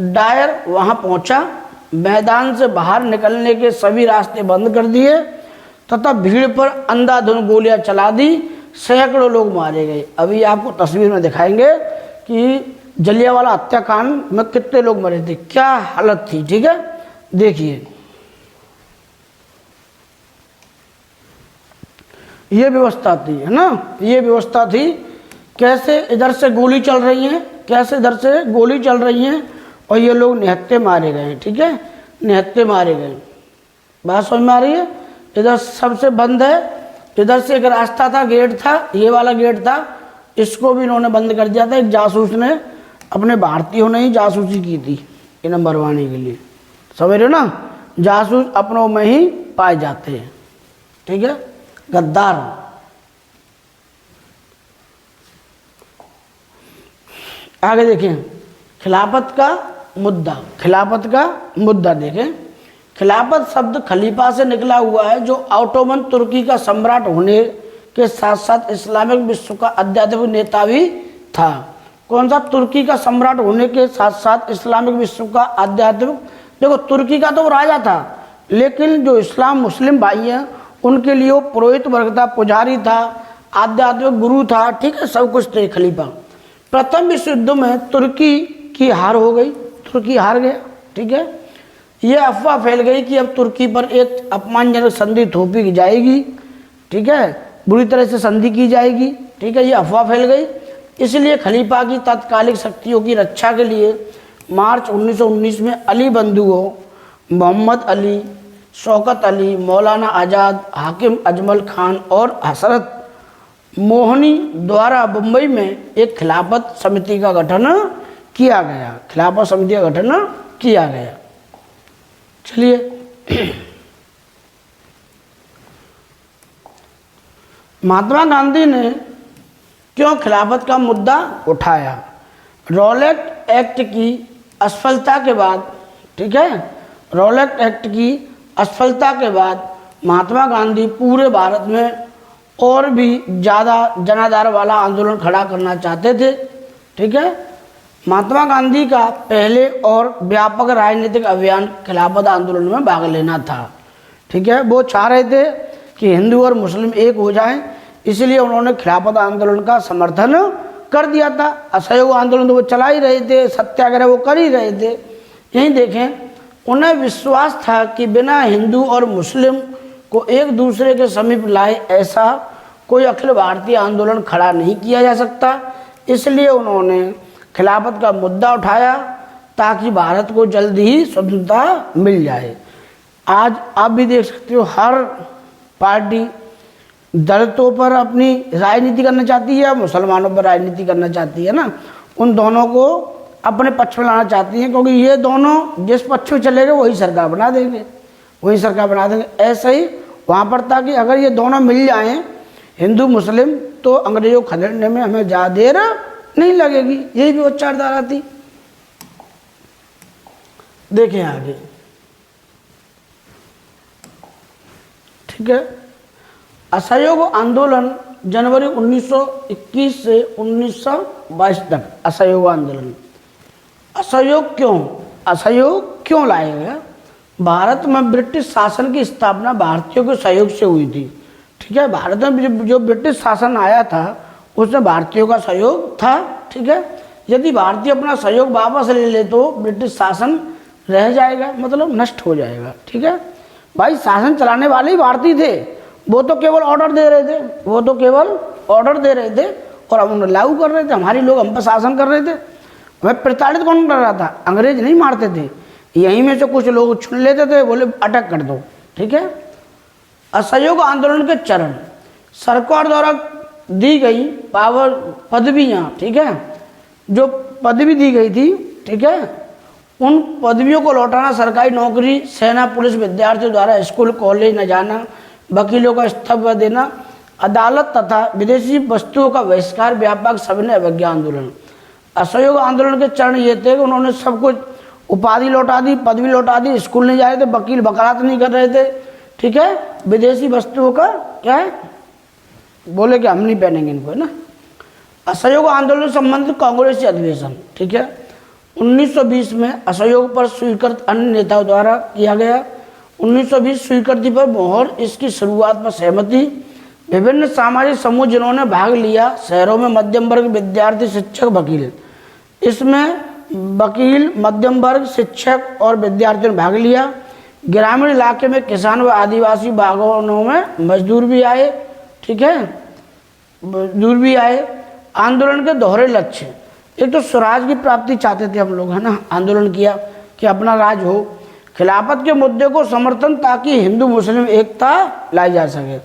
डायर वहाँ पहुँचा, मैदान से बाहर निकलने के सभी रास्ते बंद कर दिए तथा भीड़ पर अंधाधुंध गोलियां चला दी। सैकड़ों लोग मारे गए। अभी आपको तस्वीर में दिखाएंगे कि जलियांवाला हत्याकांड में कितने लोग मरे थे, क्या हालत थी। ठीक है, देखिए ये व्यवस्था थी, है ना, ये व्यवस्था थी। कैसे इधर से गोली चल रही है, कैसे इधर से गोली चल रही है, और ये लोग निहत्थे मारे गए। ठीक है, निहत्थे मारे गए। बात समझ में आ रही है। इधर सबसे बंद है, इधर से एक रास्ता था, गेट था, ये वाला गेट था, इसको भी इन्होंने बंद कर दिया था। एक जासूस ने, अपने भारतीयों ने ही जासूसी की थी इन्हें मरवाने के लिए। समझ रहे हो ना, जासूस अपनों में ही पाए जाते हैं। ठीक है, गद्दार। आगे देखें खिलाफत का मुद्दा। खिलाफत का मुद्दा देखें। खिलाफत शब्द खलीफा से निकला हुआ है, जो ऑटोमन तुर्की का सम्राट होने के साथ साथ इस्लामिक विश्व का आध्यात्मिक नेता भी था। कौन सा? तुर्की का सम्राट होने के साथ साथ इस्लामिक विश्व का आध्यात्मिक। देखो, तुर्की का तो वो राजा था, लेकिन जो इस्लाम मुस्लिम भाई हैं उनके लिए वो पुरोहित वर्ग था, पुजारी था, आध्यात्मिक गुरु था। ठीक है, सब कुछ थे खलीफा। प्रथम विश्व युद्ध में तुर्की की हार हो गई, तुर्की हार गया। ठीक है, ये अफवाह फैल गई कि अब तुर्की पर एक अपमानजनक संधि थोपी की जाएगी। ठीक है, बुरी तरह से संधि की जाएगी। ठीक है, ये अफवाह फैल गई। इसलिए खलीफा की तात्कालिक शक्तियों की रक्षा के लिए मार्च 1919 में अली बंधुओं मोहम्मद अली, शौकत अली, मौलाना आज़ाद, हाकिम अजमल खान और हसरत मोहनी द्वारा मुंबई में एक खिलाफत समिति का गठन किया गया। खिलाफत समिति का गठन किया गया। चलिए, महात्मा गांधी ने क्यों खिलाफत का मुद्दा उठाया? रॉलेट एक्ट की असफलता के बाद, ठीक है, रॉलेट एक्ट की असफलता के बाद महात्मा गांधी पूरे भारत में और भी ज़्यादा जनाधार वाला आंदोलन खड़ा करना चाहते थे। ठीक है, महात्मा गांधी का पहले और व्यापक राजनीतिक अभियान खिलाफत आंदोलन में भाग लेना था। ठीक है, वो चाह रहे थे कि हिंदू और मुस्लिम एक हो जाएं, इसलिए उन्होंने खिलाफत आंदोलन का समर्थन कर दिया था। असहयोग आंदोलन तो वो चला ही रहे थे, सत्याग्रह वो कर ही रहे थे। यहीं देखें, उन्हें विश्वास था कि बिना हिंदू और मुस्लिम को एक दूसरे के समीप लाए ऐसा कोई अखिल भारतीय आंदोलन खड़ा नहीं किया जा सकता। इसलिए उन्होंने खिलाफत का मुद्दा उठाया ताकि भारत को जल्द ही स्वतंत्रता मिल जाए। आज आप भी देख सकते हो, हर पार्टी दलितों पर अपनी राजनीति करना चाहती है, मुसलमानों पर राजनीति करना चाहती है ना, उन दोनों को अपने पक्ष में लाना चाहती हैं, क्योंकि ये दोनों जिस पक्ष में चलेंगे वही सरकार बना देंगे, वही सरकार बना देंगे। ऐसे ही वहाँ पर था कि अगर ये दोनों मिल जाएं, हिंदू मुस्लिम, तो अंग्रेजों को खदेड़ने में हमें ज़्यादा देर नहीं लगेगी। यही भी विचारधारा थी। देखें आगे, ठीक है। असहयोग आंदोलन जनवरी 1921 से 1922 तक असहयोग आंदोलन। असहयोग क्यों लाया गया? भारत में ब्रिटिश शासन की स्थापना भारतीयों के सहयोग से हुई थी, ठीक है। भारत में जो ब्रिटिश शासन आया था उसमें भारतीयों का सहयोग था, ठीक है। यदि भारतीय अपना सहयोग वापस ले ले तो ब्रिटिश शासन रह जाएगा, मतलब नष्ट हो जाएगा, ठीक है। भाई शासन चलाने वाले ही भारतीय थे, वो तो केवल ऑर्डर दे रहे थे, और हम उन्हें लागू कर रहे थे। हमारे लोग हम पर शासन कर रहे थे। हमें प्रताड़ित कौन कर रहा था? अंग्रेज नहीं मारते थे, यहीं में से कुछ लोग चुन लेते थे, बोले अटक कर दो, ठीक है। असहयोग आंदोलन के चरण। सरकार द्वारा दी गई पावर पदवियाँ, ठीक है, जो पदवी दी गई थी, ठीक है, उन पदवियों को लौटाना, सरकारी नौकरी, सेना, पुलिस, विद्यार्थियों द्वारा स्कूल कॉलेज न जाना, वकीलों का इस्तीफा देना, अदालत तथा विदेशी वस्तुओं का बहिष्कार, व्यापक सविनय अवज्ञा आंदोलन। असहयोग आंदोलन के चरण ये थे कि उन्होंने सब कुछ उपाधि लौटा दी, पदवी लौटा दी, स्कूल नहीं जा रहे थे, वकील वकालत नहीं कर रहे थे, ठीक है। विदेशी वस्तुओं का क्या है, बोले कि हम नहीं पहनेंगे इनको, है ना। असहयोग आंदोलन से संबंधित कांग्रेसी अधिवेशन, ठीक है, 1920 में असहयोग पर स्वीकृत अन्य नेताओं द्वारा किया गया। 1920 स्वीकृति पर मोहर, इसकी शुरुआत पर सहमति। विभिन्न सामाजिक समूह जिन्होंने भाग लिया शहरों में, मध्यम वर्ग, विद्यार्थी, शिक्षक, वकील। इसमें वकील, मध्यम वर्ग, शिक्षक और विद्यार्थियों ने भाग लिया। ग्रामीण इलाके में किसान व आदिवासी बागवानों में मजदूर भी आए, ठीक है, मजदूर भी आए। आंदोलन के दोहरे लक्ष्य, एक तो स्वराज की प्राप्ति चाहते थे हम लोग, है ना, आंदोलन किया कि अपना राज हो। खिलाफत के मुद्दे को समर्थन, ताकि हिंदू मुस्लिम एकता लाई जा सके।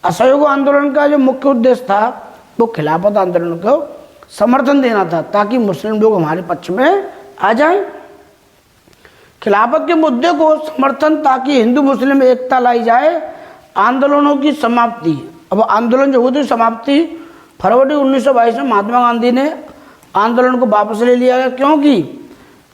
असहयोग आंदोलन का जो मुख्य उद्देश्य था वो खिलाफत आंदोलन को समर्थन देना था, ताकि मुस्लिम लोग हमारे पक्ष में आ जाएं। खिलाफत के मुद्दे को समर्थन, ताकि हिंदू मुस्लिम एकता लाई जाए। आंदोलनों की समाप्ति, अब आंदोलन जो हुई थी समाप्ति फरवरी 1922 में महात्मा गांधी ने आंदोलन को वापस ले लिया गया, क्योंकि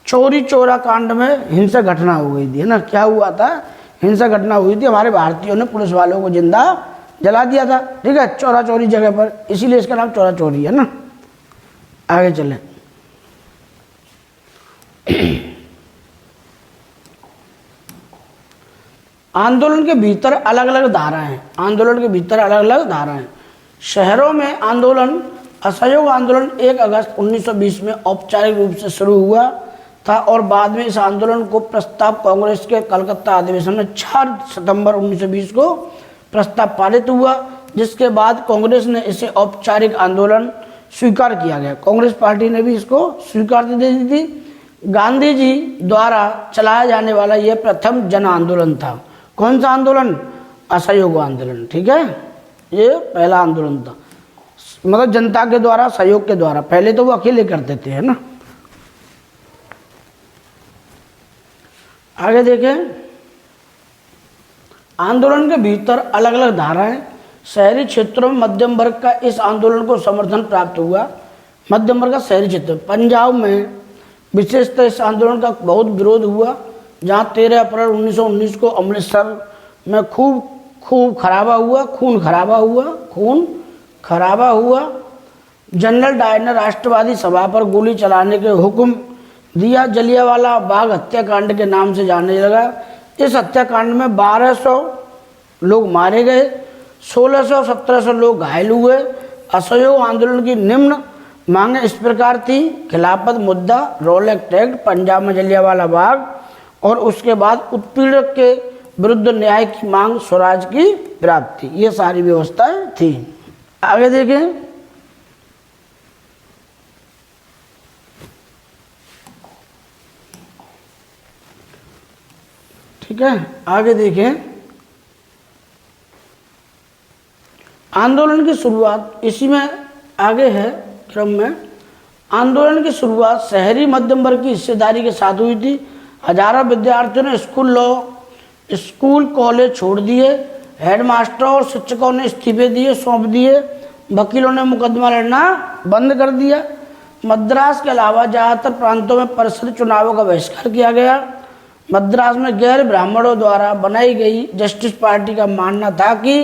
चोरी चोरा कांड में हिंसक घटना हो गई थी, है ना। क्या हुआ था? हिंसक घटना हुई थी, हमारे भारतीयों ने पुलिस वालों को जिंदा जला दिया था, ठीक है, चोरा चोरी जगह पर, इसीलिए इसका नाम चोरा चोरी है ना। आगे चलें। आंदोलन के भीतर अलग अलग धाराएं, आंदोलन के भीतर अलग अलग धाराएं। शहरों में आंदोलन, असहयोग आंदोलन 1 अगस्त 1920 में औपचारिक रूप से शुरू हुआ था, और बाद में इस आंदोलन को प्रस्ताव कांग्रेस के कलकत्ता अधिवेशन में 4 सितंबर 1920 को प्रस्ताव पारित हुआ, जिसके बाद कांग्रेस ने इसे औपचारिक आंदोलन स्वीकार किया गया। कांग्रेस पार्टी ने भी इसको स्वीकृति दे दी थी। गांधी जी द्वारा चलाया जाने वाला यह प्रथम जन आंदोलन था। कौन सा आंदोलन? असहयोग आंदोलन, ठीक है, ये पहला आंदोलन था, मतलब जनता के द्वारा, सहयोग के द्वारा। पहले तो वो अकेले करते थे, है ना। आगे देखें, आंदोलन के भीतर अलग अलग धाराएं। शहरी क्षेत्रों में मध्यम वर्ग का इस आंदोलन को समर्थन प्राप्त हुआ। मध्यम वर्ग का शहरी क्षेत्र, पंजाब में विशेषतः इस आंदोलन का बहुत विरोध हुआ, जहां 13 अप्रैल 1919 को अमृतसर में खून खराबा हुआ। जनरल डायर ने राष्ट्रवादी सभा पर गोली चलाने के हुक्म दिया। जलियांवाला बाग हत्याकांड के नाम से जाने लगा। इस हत्याकांड में 1200 लोग मारे गए, 1600-1700 लोग घायल हुए। असहयोग आंदोलन की निम्न मांगें इस प्रकार थी: खिलाफत मुद्दा, रोल एक्ट, पंजाब में जलियांवाला बाग, और उसके बाद उत्पीड़क के विरुद्ध न्याय की मांग, स्वराज की प्राप्ति। ये सारी व्यवस्थाएं थी। आगे देखें, ठीक है, आगे देखें। आंदोलन की शुरुआत इसी में आगे है क्रम में। आंदोलन की शुरुआत शहरी मध्यम वर्ग की हिस्सेदारी के साथ हुई थी। हजारों विद्यार्थियों ने स्कूल कॉलेज छोड़ दिए। हेडमास्टरों और शिक्षकों ने इस्तीफे दिए, सौंप दिए। वकीलों ने मुकदमा लड़ना बंद कर दिया। मद्रास के अलावा ज़्यादातर प्रांतों में परिषद चुनावों का बहिष्कार किया गया। मद्रास में गैर ब्राह्मणों द्वारा बनाई गई जस्टिस पार्टी का मानना था कि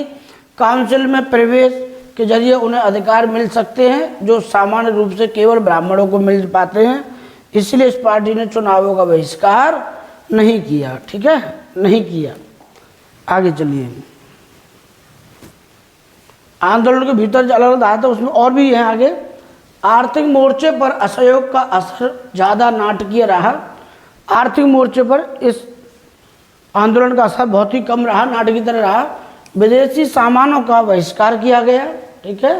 काउंसिल में प्रवेश के जरिए उन्हें अधिकार मिल सकते हैं जो सामान्य रूप से केवल ब्राह्मणों को मिल पाते हैं। इसलिए इस पार्टी ने चुनावों का बहिष्कार नहीं किया। ठीक है, नहीं किया। आगे चलिए। आंदोलन के भीतर जो अलग अलग था उसमें और भी है आगे। आर्थिक मोर्चे पर असहयोग का असर ज़्यादा नाटकीय रहा। आर्थिक मोर्चे पर इस आंदोलन का असर बहुत ही कम रहा, नाटकीय तरह रहा। विदेशी सामानों का बहिष्कार किया गया। ठीक है,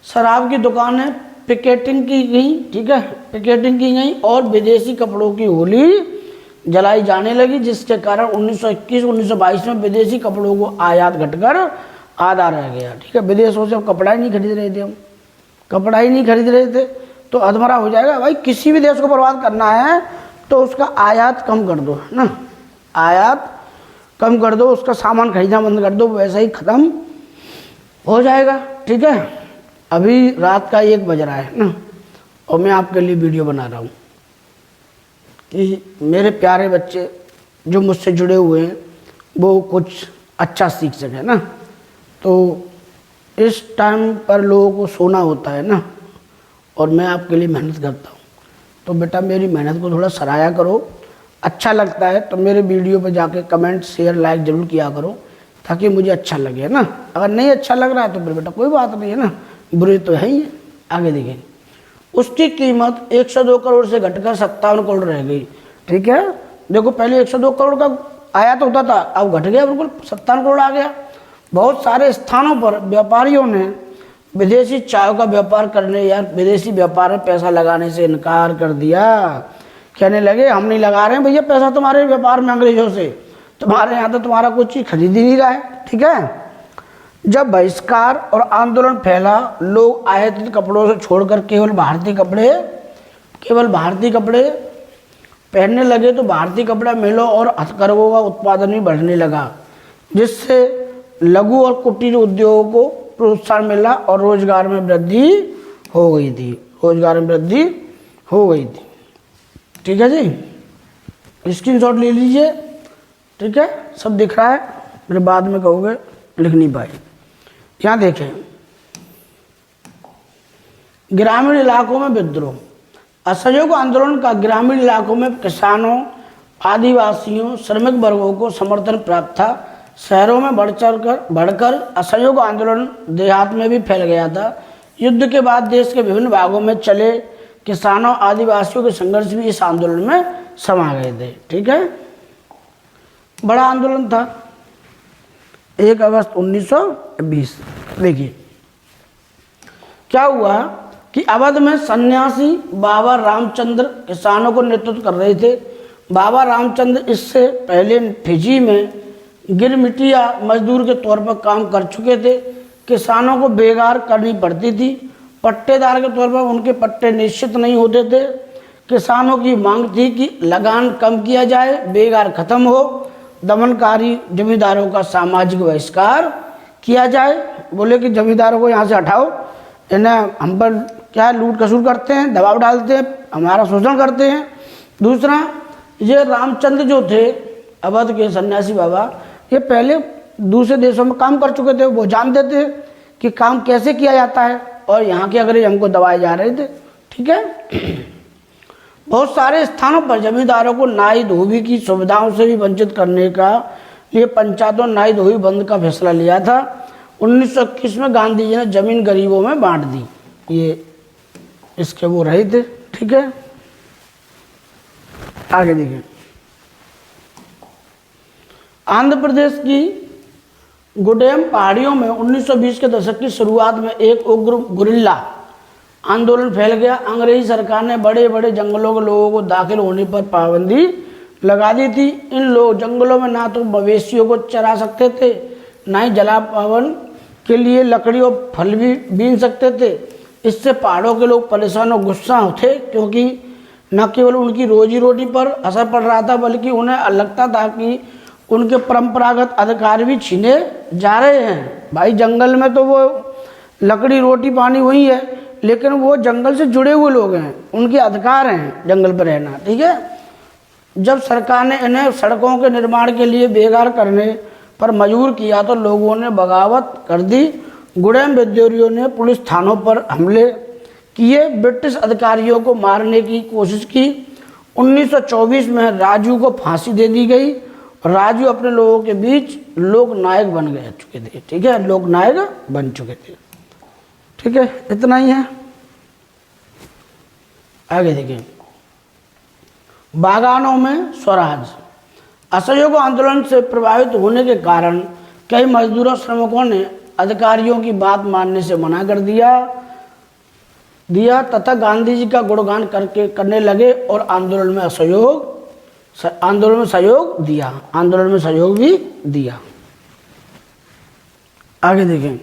शराब की दुकानें पिकेटिंग की गई। ठीक है, पिकेटिंग की गई और विदेशी कपड़ों की होली जलाई जाने लगी, जिसके कारण 1921-1922 में विदेशी कपड़ों को आयात घटकर आधा रह गया। ठीक है, विदेशों से हम कपड़ा ही नहीं खरीद रहे थे, हम कपड़ा ही नहीं खरीद रहे थे तो अधमरा हो जाएगा। भाई किसी भी देश को बर्बाद करना है तो उसका आयात कम कर दो, है ना, आयात कम कर दो, उसका सामान खरीदना बंद कर दो, वैसा ही ख़त्म हो जाएगा। ठीक है, अभी रात का 1 बज रहा है ना और मैं आपके लिए वीडियो बना रहा हूँ कि मेरे प्यारे बच्चे जो मुझसे जुड़े हुए हैं वो कुछ अच्छा सीख सकें ना। तो इस टाइम पर लोगों को सोना होता है ना और मैं आपके लिए मेहनत करता हूँ, तो बेटा मेरी मेहनत को थोड़ा सराहा करो। अच्छा लगता है तो मेरे वीडियो पर जाके कमेंट शेयर लाइक ज़रूर किया करो ताकि मुझे अच्छा लगे ना। अगर नहीं अच्छा लग रहा है तो फिर बेटा कोई बात नहीं है ना, बुरे तो है ही है। आगे देखें। उसकी कीमत 102 करोड़ से घटकर 57 करोड़ रह गई। ठीक है, देखो पहले 102 करोड़ का आयात होता था, अब घट गया, बिल्कुल 57 करोड़ आ गया। बहुत सारे स्थानों पर व्यापारियों ने विदेशी चाय का व्यापार करने या विदेशी व्यापार में पैसा लगाने से इनकार कर दिया। कहने लगे हम नहीं लगा रहे हैं भैया पैसा तुम्हारे व्यापार में अंग्रेजों से, तुम्हारे यहाँ तो तुम्हारा कुछ चीज़ खरीद ही नहीं रहा है। ठीक है, जब बहिष्कार और आंदोलन फैला, लोग आयातित कपड़ों से छोड़कर केवल भारतीय कपड़े पहनने लगे तो भारतीय कपड़ा मिलों और हथकरघों का उत्पादन भी बढ़ने लगा, जिससे लघु और कुटीर उद्योगों को प्रोत्साहन मिला और रोजगार में वृद्धि हो गई थी। ठीक है जी, स्क्रीनशॉट ले लीजिए। ठीक है, सब दिख रहा है, फिर बाद में कहोगे लिख नहीं पाए। यहाँ देखें, ग्रामीण इलाकों में विद्रोह। असहयोग आंदोलन का ग्रामीण इलाकों में किसानों, आदिवासियों, श्रमिक वर्गों को समर्थन प्राप्त था। शहरों में बढ़कर असहयोग आंदोलन देहात में भी फैल गया था। युद्ध के बाद देश के विभिन्न भागों में चले किसानों, आदिवासियों के संघर्ष भी इस आंदोलन में समा गए थे। ठीक है, बड़ा आंदोलन था। 1 अगस्त 1920। देखिए क्या हुआ कि अवध में सन्यासी बाबा रामचंद्र किसानों को नेतृत्व कर रहे थे। बाबा रामचंद्र इससे पहले फिजी में गिरमिटिया मजदूर के तौर पर काम कर चुके थे। किसानों को बेगार करनी पड़ती थी। पट्टेदार के तौर पर उनके पट्टे निश्चित नहीं होते थे। किसानों की मांग थी कि लगान कम किया जाए, बेगार खत्म हो, दमनकारी जमींदारों का सामाजिक बहिष्कार किया जाए। बोले कि जमींदारों को यहाँ से हटाओ, इन्हें हम पर क्या लूट खसूट करते हैं, दबाव डालते हैं, हमारा शोषण करते हैं। दूसरा, ये रामचंद्र जो थे अवध के सन्यासी बाबा, ये पहले दूसरे देशों में काम कर चुके थे, वो जानते थे कि काम कैसे किया जाता है और यहाँ के अंग्रेज हमको दबाए जा रहे थे। ठीक है, बहुत सारे स्थानों पर जमींदारों को नाई धोबी की सुविधाओं से भी वंचित करने का लिए पंचायतों नाई धोबी बंद का फैसला लिया था। 1921 में गांधी जी ने जमीन गरीबों में बांट दी। ये इसके वो रहे थे। ठीक है, आगे देखिए। आंध्र प्रदेश की गुडेम पहाड़ियों में 1920 के दशक की शुरुआत में एक उग्र गुरिल्ला आंदोलन फैल गया। अंग्रेजी सरकार ने बड़े बड़े जंगलों के लोगों को दाखिल होने पर पाबंदी लगा दी थी। इन जंगलों में ना तो मवेशियों को चरा सकते थे, ना ही जलावन के लिए लकड़ी और फल भी बीन सकते थे। इससे पहाड़ों के लोग परेशान और गुस्सा थे, क्योंकि न केवल उनकी रोजी रोटी पर असर पड़ रहा था, बल्कि उन्हें लगता था कि उनके परंपरागत अधिकार भी छीने जा रहे हैं। भाई जंगल में तो वो लकड़ी रोटी पानी वही है, लेकिन वो जंगल से जुड़े हुए लोग हैं, उनके अधिकार हैं जंगल पर रहना, ठीक है। जब सरकार ने इन्हें सड़कों के निर्माण के लिए बेकार करने पर मजबूर किया तो लोगों ने बगावत कर दी। गुड़ैम विद्रोहियों ने पुलिस थानों पर हमले किए, ब्रिटिश अधिकारियों को मारने की कोशिश की। 1924 में राजू को फांसी दे दी गई। राजू अपने लोगों के बीच लोक नायक बन गए चुके थे, ठीक है, लोक नायक बन चुके थे, ठीक है। इतना ही है। आगे देखिए, बागानों में स्वराज। असहयोग आंदोलन से प्रभावित होने के कारण कई मजदूरों श्रमिकों ने अधिकारियों की बात मानने से मना कर दिया तथा गांधी जी का गुणगान करने लगे और आंदोलन में सहयोग भी दिया। आगे देखें,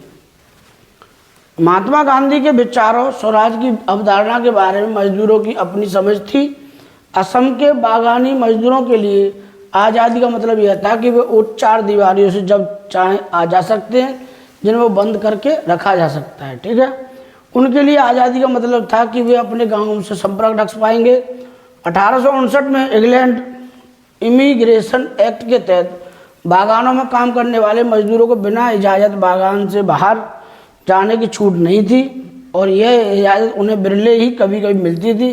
महात्मा गांधी के विचारों स्वराज की अवधारणा के बारे में मजदूरों की अपनी समझ थी। असम के बागानी मजदूरों के लिए आज़ादी का मतलब यह था कि वे उच्च चार दीवारियों से जब चाहें आ जा सकते हैं, जिन्हें वो बंद करके रखा जा सकता है, ठीक है। उनके लिए आज़ादी का मतलब था कि वे अपने गांवों से संपर्क रख पाएंगे। 1859 में इंग्लैंड इमिग्रेशन एक्ट के तहत बागानों में काम करने वाले मजदूरों को बिना इजाज़त बागान से बाहर जाने की छूट नहीं थी, और यह इजाज़त उन्हें बिरले ही कभी कभी मिलती थी।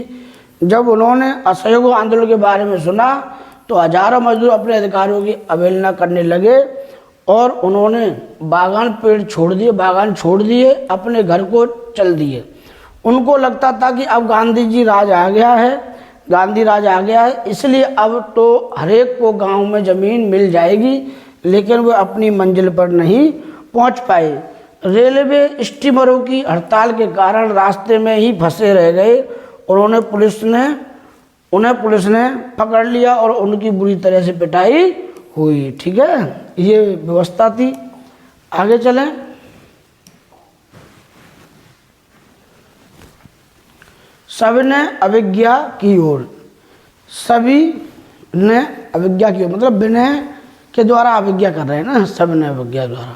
जब उन्होंने असहयोग आंदोलन के बारे में सुना तो हजारों मजदूर अपने अधिकारों की अवहेलना करने लगे और उन्होंने बागान छोड़ दिए, अपने घर को चल दिए। उनको लगता था कि अब गांधी राज आ गया है, इसलिए अब तो हरेक को गांव में ज़मीन मिल जाएगी, लेकिन वे अपनी मंजिल पर नहीं पहुंच पाए। रेलवे स्टीमरों की हड़ताल के कारण रास्ते में ही फंसे रह गए और उन्हें पुलिस ने पकड़ लिया और उनकी बुरी तरह से पिटाई हुई, ठीक है। ये व्यवस्था थी। आगे चलें। सभी ने अवज्ञा की ओर, मतलब विनय के द्वारा अवज्ञा कर रहे हैं ना, सभी ने अवज्ञा द्वारा।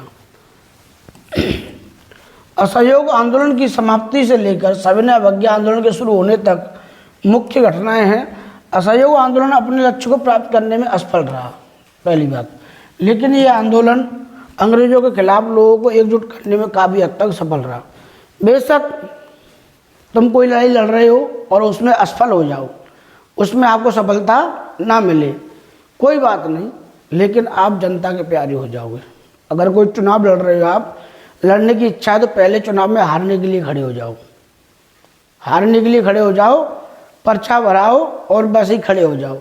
असहयोग आंदोलन की समाप्ति से लेकर सविनय अवज्ञा आंदोलन के शुरू होने तक मुख्य घटनाएं हैं। असहयोग आंदोलन अपने लक्ष्य को प्राप्त करने में असफल रहा, पहली बात, लेकिन यह आंदोलन अंग्रेजों के खिलाफ लोगों को एकजुट करने में काफ़ी हद तक सफल रहा। बेशक तुम कोई लड़ाई लड़ रहे हो और उसमें असफल हो जाओ, उसमें आपको सफलता ना मिले, कोई बात नहीं, लेकिन आप जनता के प्यारे हो जाओगे। अगर कोई चुनाव लड़ रहे हो, आप लड़ने की इच्छा है तो पहले चुनाव में हारने के लिए खड़े हो जाओ, पर्चा भराओ और बस ही खड़े हो जाओ,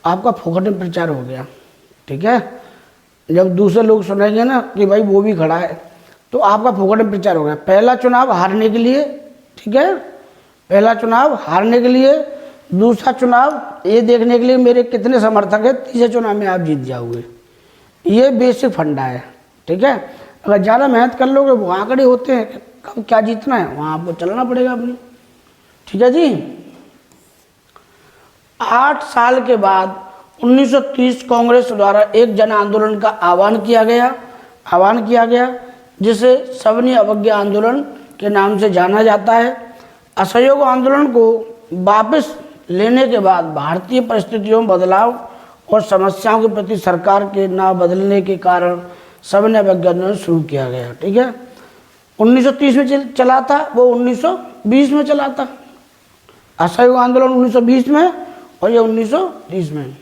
आपका फोकट में प्रचार हो गया, ठीक है। जब दूसरे लोग सुनेंगे ना कि भाई वो भी खड़ा है, तो आपका फोकट में प्रचार हो गया। पहला चुनाव हारने के लिए, ठीक है, दूसरा चुनाव ये देखने के लिए मेरे कितने समर्थक है, तीसरे चुनाव में आप जीत जाओगे। ये बेसिक फंडा है, ठीक है। अगर ज़्यादा मेहनत कर लोगे, वहाँ खड़े होते हैं, कब क्या जीतना है, वहाँ आपको चलना पड़ेगा अपनी, ठीक है जी। 8 साल के बाद 1930 कांग्रेस द्वारा एक जन आंदोलन का आह्वान किया गया, जिसे सविनय अवज्ञा आंदोलन के नाम से जाना जाता है। असहयोग आंदोलन को वापस लेने के बाद भारतीय परिस्थितियों में बदलाव और समस्याओं के प्रति सरकार के ना बदलने के कारण सविनय अवज्ञा आंदोलन शुरू किया गया, ठीक है। 1930 में चला था, वो 1920 में चला था। असहयोग आंदोलन 1920 में और ये 1930 में।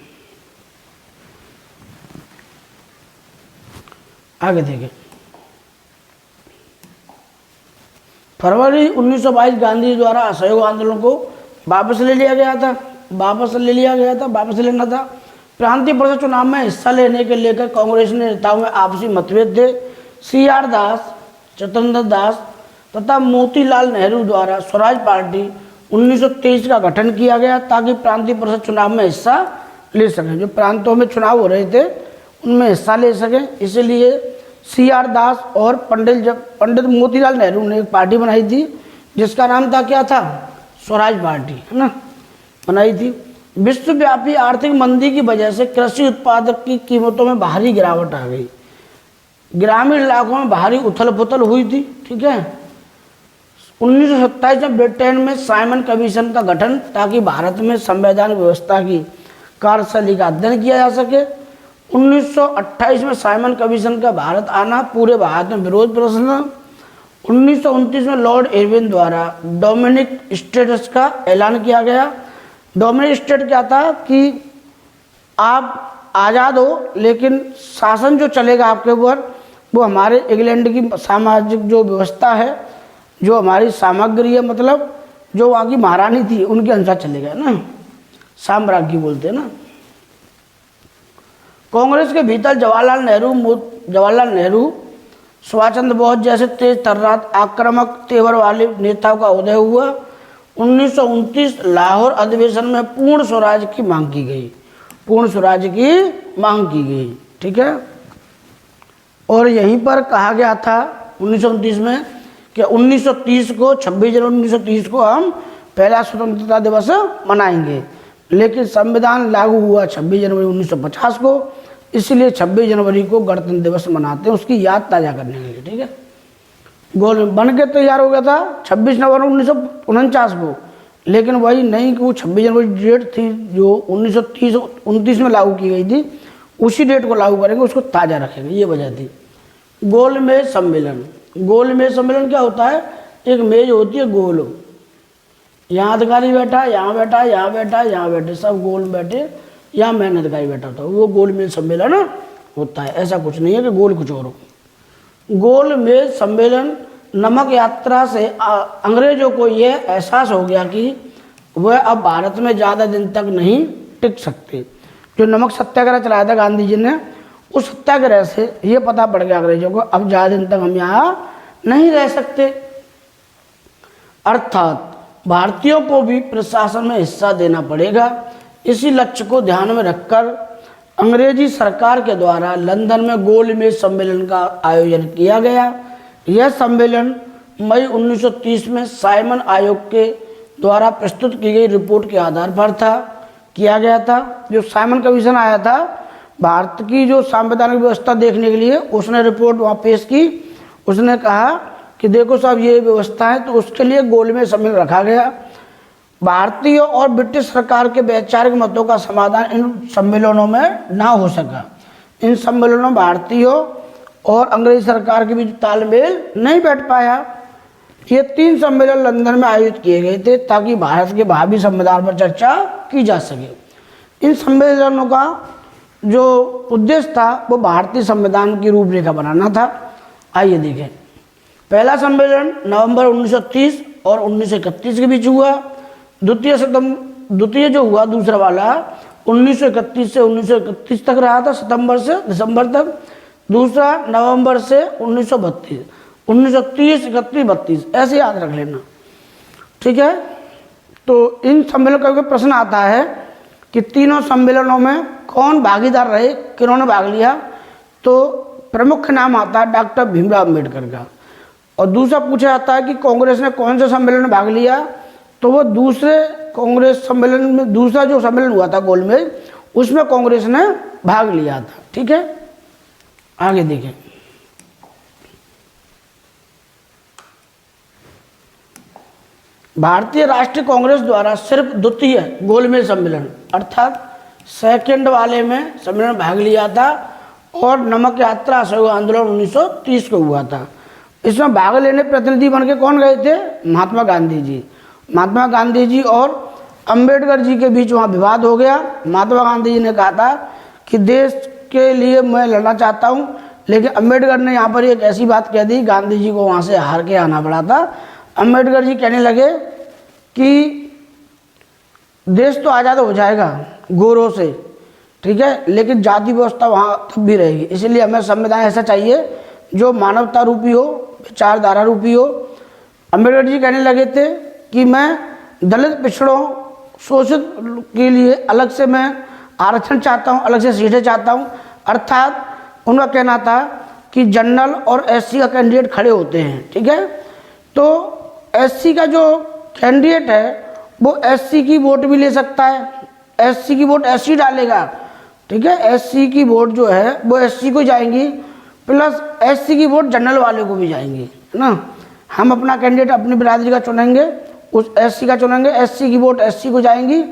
आगे देखें, फरवरी 1922 गांधी द्वारा असहयोग आंदोलन को वापस ले लिया गया था, वापस लेना था। प्रांतीय परिषद चुनाव में हिस्सा लेने के लेकर कांग्रेस ने नेताओं में आपसी मतभेद थे। CR दास, चतुर्थ दास तथा मोतीलाल नेहरू द्वारा स्वराज पार्टी 1923 का गठन किया गया ताकि प्रांतीय परिषद चुनाव में हिस्सा ले सकें। जो प्रांतों में चुनाव हो रहे थे उनमें हिस्सा ले सकें, इसलिए CR दास और पंडित मोतीलाल नेहरू ने एक पार्टी बनाई थी जिसका नाम था, क्या था, स्वराज पार्टी, है ना, बनाई थी। विश्वव्यापी आर्थिक मंदी की वजह से कृषि उत्पादक की कीमतों में भारी गिरावट आ गई। ग्रामीण इलाकों में भारी उथल पुथल हुई थी। ठीक है। 1927 में ब्रिटेन में साइमन कमीशन का गठन ताकि भारत में संवैधानिक व्यवस्था की कार्यशैली का अध्ययन किया जा सके। 1928 में साइमन कमीशन का भारत आना, पूरे भारत में विरोध प्रदर्शन। 1929 में लॉर्ड इरविन द्वारा डोमिनिक स्टेट्स का ऐलान किया गया। डोमिनिक स्टेट क्या था कि आप आज़ाद हो लेकिन शासन जो चलेगा आपके ऊपर वो हमारे इंग्लैंड की सामाजिक जो व्यवस्था है, जो हमारी सामग्री है, मतलब जो वहाँ की महारानी थी उनके अनुसार चलेगा ना, साम्राज्य बोलते हैं ना। कांग्रेस के भीतर जवाहरलाल नेहरू, सुभाष चंद्र बोस जैसे तेज तर्रार आक्रामक तेवर वाले नेताओं का उदय हुआ। 1929 लाहौर अधिवेशन में पूर्ण स्वराज की मांग की गई। पूर्ण स्वराज की मांग की गई। ठीक है। और यहीं पर कहा गया था 1929 में कि 1930 को 26 जनवरी 1930 को हम पहला स्वतंत्रता दिवस मनाएंगे, लेकिन संविधान लागू हुआ 26 जनवरी 1950 को, इसलिए 26 जनवरी को गणतंत्र दिवस मनाते हैं, उसकी याद ताज़ा करने के लिए। ठीक है। गोल बन के तैयार हो गया था 26 नवंबर 1949 को, लेकिन वही नहीं कि वो 26 जनवरी डेट थी जो 1930-29 में लागू की गई थी, उसी डेट को लागू करेंगे, उसको ताज़ा रखेंगे, ये वजह थी। गोलमेज सम्मेलन। गोलमेज सम्मेलन क्या होता है? एक मेज होती है गोल, यहाँ अधिकारी बैठा, यहाँ बैठा, यहाँ बैठा, यहाँ बैठे, सब गोल में बैठे, यहाँ मैन अधिकारी बैठा होता है, वो गोलमेज सम्मेलन होता है। ऐसा कुछ नहीं है कि गोल कुछ और हो। गोलमेज सम्मेलन नमक यात्रा से अंग्रेजों को यह एहसास हो गया कि वह अब भारत में ज़्यादा दिन तक नहीं टिक सकते। जो नमक सत्याग्रह चलाया था गांधी जी ने, उस सत्याग्रह से ये पता पड़ गया अंग्रेजों को अब ज़्यादा दिन तक हम यहाँ नहीं रह सकते। अर्थात भारतीयों को भी प्रशासन में हिस्सा देना पड़ेगा। इसी लक्ष्य को ध्यान में रखकर अंग्रेजी सरकार के द्वारा लंदन में गोलमेज सम्मेलन का आयोजन किया गया। यह सम्मेलन मई 1930 में साइमन आयोग के द्वारा प्रस्तुत की गई रिपोर्ट के आधार पर किया गया था। जो साइमन कमीशन आया था भारत की जो संवैधानिक व्यवस्था देखने के लिए, उसने रिपोर्ट वहाँ पेश की। उसने कहा कि देखो साहब ये व्यवस्था है, तो उसके लिए गोलमेज सम्मेलन रखा गया। भारतीय और ब्रिटिश सरकार के वैचारिक मतों का समाधान इन सम्मेलनों में ना हो सका। इन सम्मेलनों में भारतीयों और अंग्रेज सरकार के बीच तालमेल नहीं बैठ पाया। ये 3 सम्मेलन लंदन में आयोजित किए गए थे ताकि भारत के भावी संविधान पर चर्चा की जा सके। इन सम्मेलनों का जो उद्देश्य था वो भारतीय संविधान की रूपरेखा बनाना था। आइए देखें। पहला सम्मेलन नवंबर 1930 और 1931 के बीच हुआ। द्वितीय जो हुआ दूसरा वाला 1931 से 1931 तक रहा था, सितंबर से दिसंबर तक। दूसरा नवंबर से 1932, 1930, 31, 32, ऐसे याद रख लेना। ठीक है। तो इन सम्मेलनों का प्रश्न आता है कि तीनों सम्मेलनों में कौन भागीदार रहे, किन्होंने भाग लिया, तो प्रमुख नाम आता है डॉक्टर भीमराव अम्बेडकर का। और दूसरा पूछा जाता है कि कांग्रेस ने कौन से सम्मेलन में भाग लिया, तो वो दूसरे कांग्रेस सम्मेलन में, दूसरा जो सम्मेलन हुआ था गोलमेज, उसमें कांग्रेस ने भाग लिया था। ठीक है। आगे देखें। भारतीय राष्ट्रीय कांग्रेस द्वारा सिर्फ द्वितीय गोलमेज सम्मेलन अर्थात सेकंड वाले में सम्मेलन भाग लिया था और नमक यात्रा असहयोग आंदोलन 1930 को हुआ था। इसमें भाग लेने प्रतिनिधि बन के कौन गए थे? महात्मा गांधी जी। महात्मा गांधी जी और अंबेडकर जी के बीच वहाँ विवाद हो गया। महात्मा गांधी जी ने कहा था कि देश के लिए मैं लड़ना चाहता हूँ, लेकिन अंबेडकर ने यहाँ पर एक ऐसी बात कह दी, गांधी जी को वहाँ से हार के आना पड़ा था। अंबेडकर जी कहने लगे कि देश तो आज़ाद हो जाएगा गोरों से, ठीक है, लेकिन जाति व्यवस्था वहाँ तब भी रहेगी, इसलिए हमें संविधान ऐसा चाहिए जो मानवता रूपी हो, विचारधारा रूपी हो। अंबेडकर जी कहने लगे थे कि मैं दलित पिछड़ों शोषित के लिए अलग से मैं आरक्षण चाहता हूँ, अलग से सीटें चाहता हूँ। अर्थात उनका कहना था कि जनरल और एससी का कैंडिडेट खड़े होते हैं, ठीक है। तो एससी का जो कैंडिडेट है वो एससी की वोट भी ले सकता है, एससी की वोट एससी डालेगा, ठीक है। एससी की वोट जो है वो एससी को जाएंगी, प्लस एससी की वोट जनरल वाले को भी जाएंगी, है ना। हम अपना कैंडिडेट अपनी बिरादरी का चुनेंगे, उस एससी का चुनेंगे, एससी की वोट एससी को जाएंगी,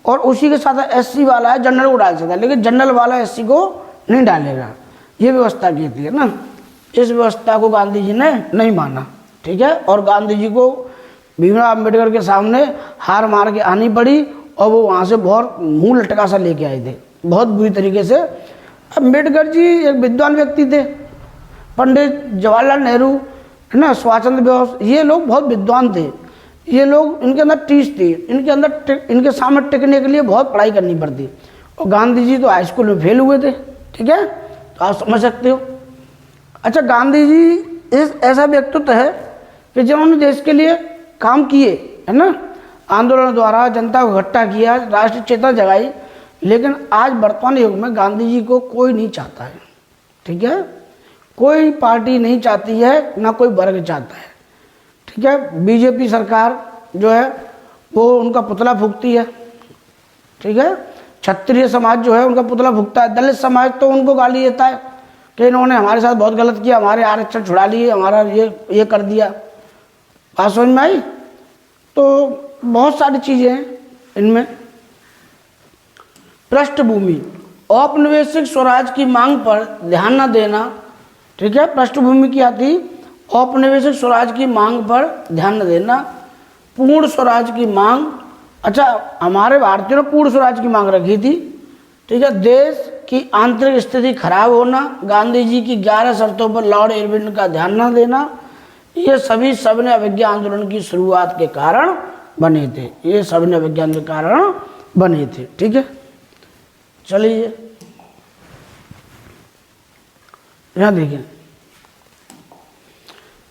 और उसी के साथ एससी वाला है जनरल को डाल सकता है, लेकिन जनरल वाला एससी को नहीं डालेगा। ये व्यवस्था की थी, है ना। इस व्यवस्था को गांधी जी ने नहीं माना, ठीक है। और गांधी जी को भीमराव अम्बेडकर के सामने हार मार के आनी पड़ी, और वो वहाँ से बहुत मुँह लटका सा लेके आए थे, बहुत बुरी तरीके से। अम्बेडकर जी एक विद्वान व्यक्ति थे, पंडित जवाहरलाल नेहरू, है ना, सुभाष चंद्र बोस, ये लोग बहुत विद्वान थे। ये लोग, इनके अंदर टीच थी, इनके सामने टिकने के लिए बहुत पढ़ाई करनी पड़ती। और गांधी जी तो हाई स्कूल में फेल हुए थे, ठीक है, तो आप समझ सकते हो। अच्छा, गांधी जी ऐसा व्यक्तित्व है कि जिन्होंने देश के लिए काम किए, है ना, आंदोलन द्वारा जनता को इकट्ठा किया, राष्ट्रीय चेतना जगाई, लेकिन आज वर्तमान युग में गांधी जी को कोई नहीं चाहता है, ठीक है। कोई पार्टी नहीं चाहती है, ना कोई वर्ग चाहता है, ठीक है। बीजेपी सरकार जो है वो उनका पुतला फूंकती है, ठीक है। क्षत्रिय समाज जो है उनका पुतला फूंकता है, दलित समाज तो उनको गाली देता है कि इन्होंने हमारे साथ बहुत गलत किया, हमारे आरक्षण छुड़ा लिए, हमारा ये कर दिया। बात समझ में आई? तो बहुत सारी चीज़ें हैं इनमें। पृष्ठभूमि, औपनिवेशिक स्वराज की मांग पर ध्यान न देना, ठीक है। पृष्ठभूमि क्या थी? औपनिवेशिक स्वराज की मांग पर ध्यान न देना, पूर्ण स्वराज की मांग। अच्छा, हमारे भारतीयों ने पूर्ण स्वराज की मांग रखी थी, ठीक है। देश की आंतरिक स्थिति खराब होना, गांधी जी की 11 शर्तों पर लॉर्ड इरविन का ध्यान न देना, ये सभी सविनय अवज्ञा आंदोलन की शुरुआत के कारण बने थे। ये सविनय अवज्ञा के कारण बने थे, ठीक है। चलिए यहाँ देखिए,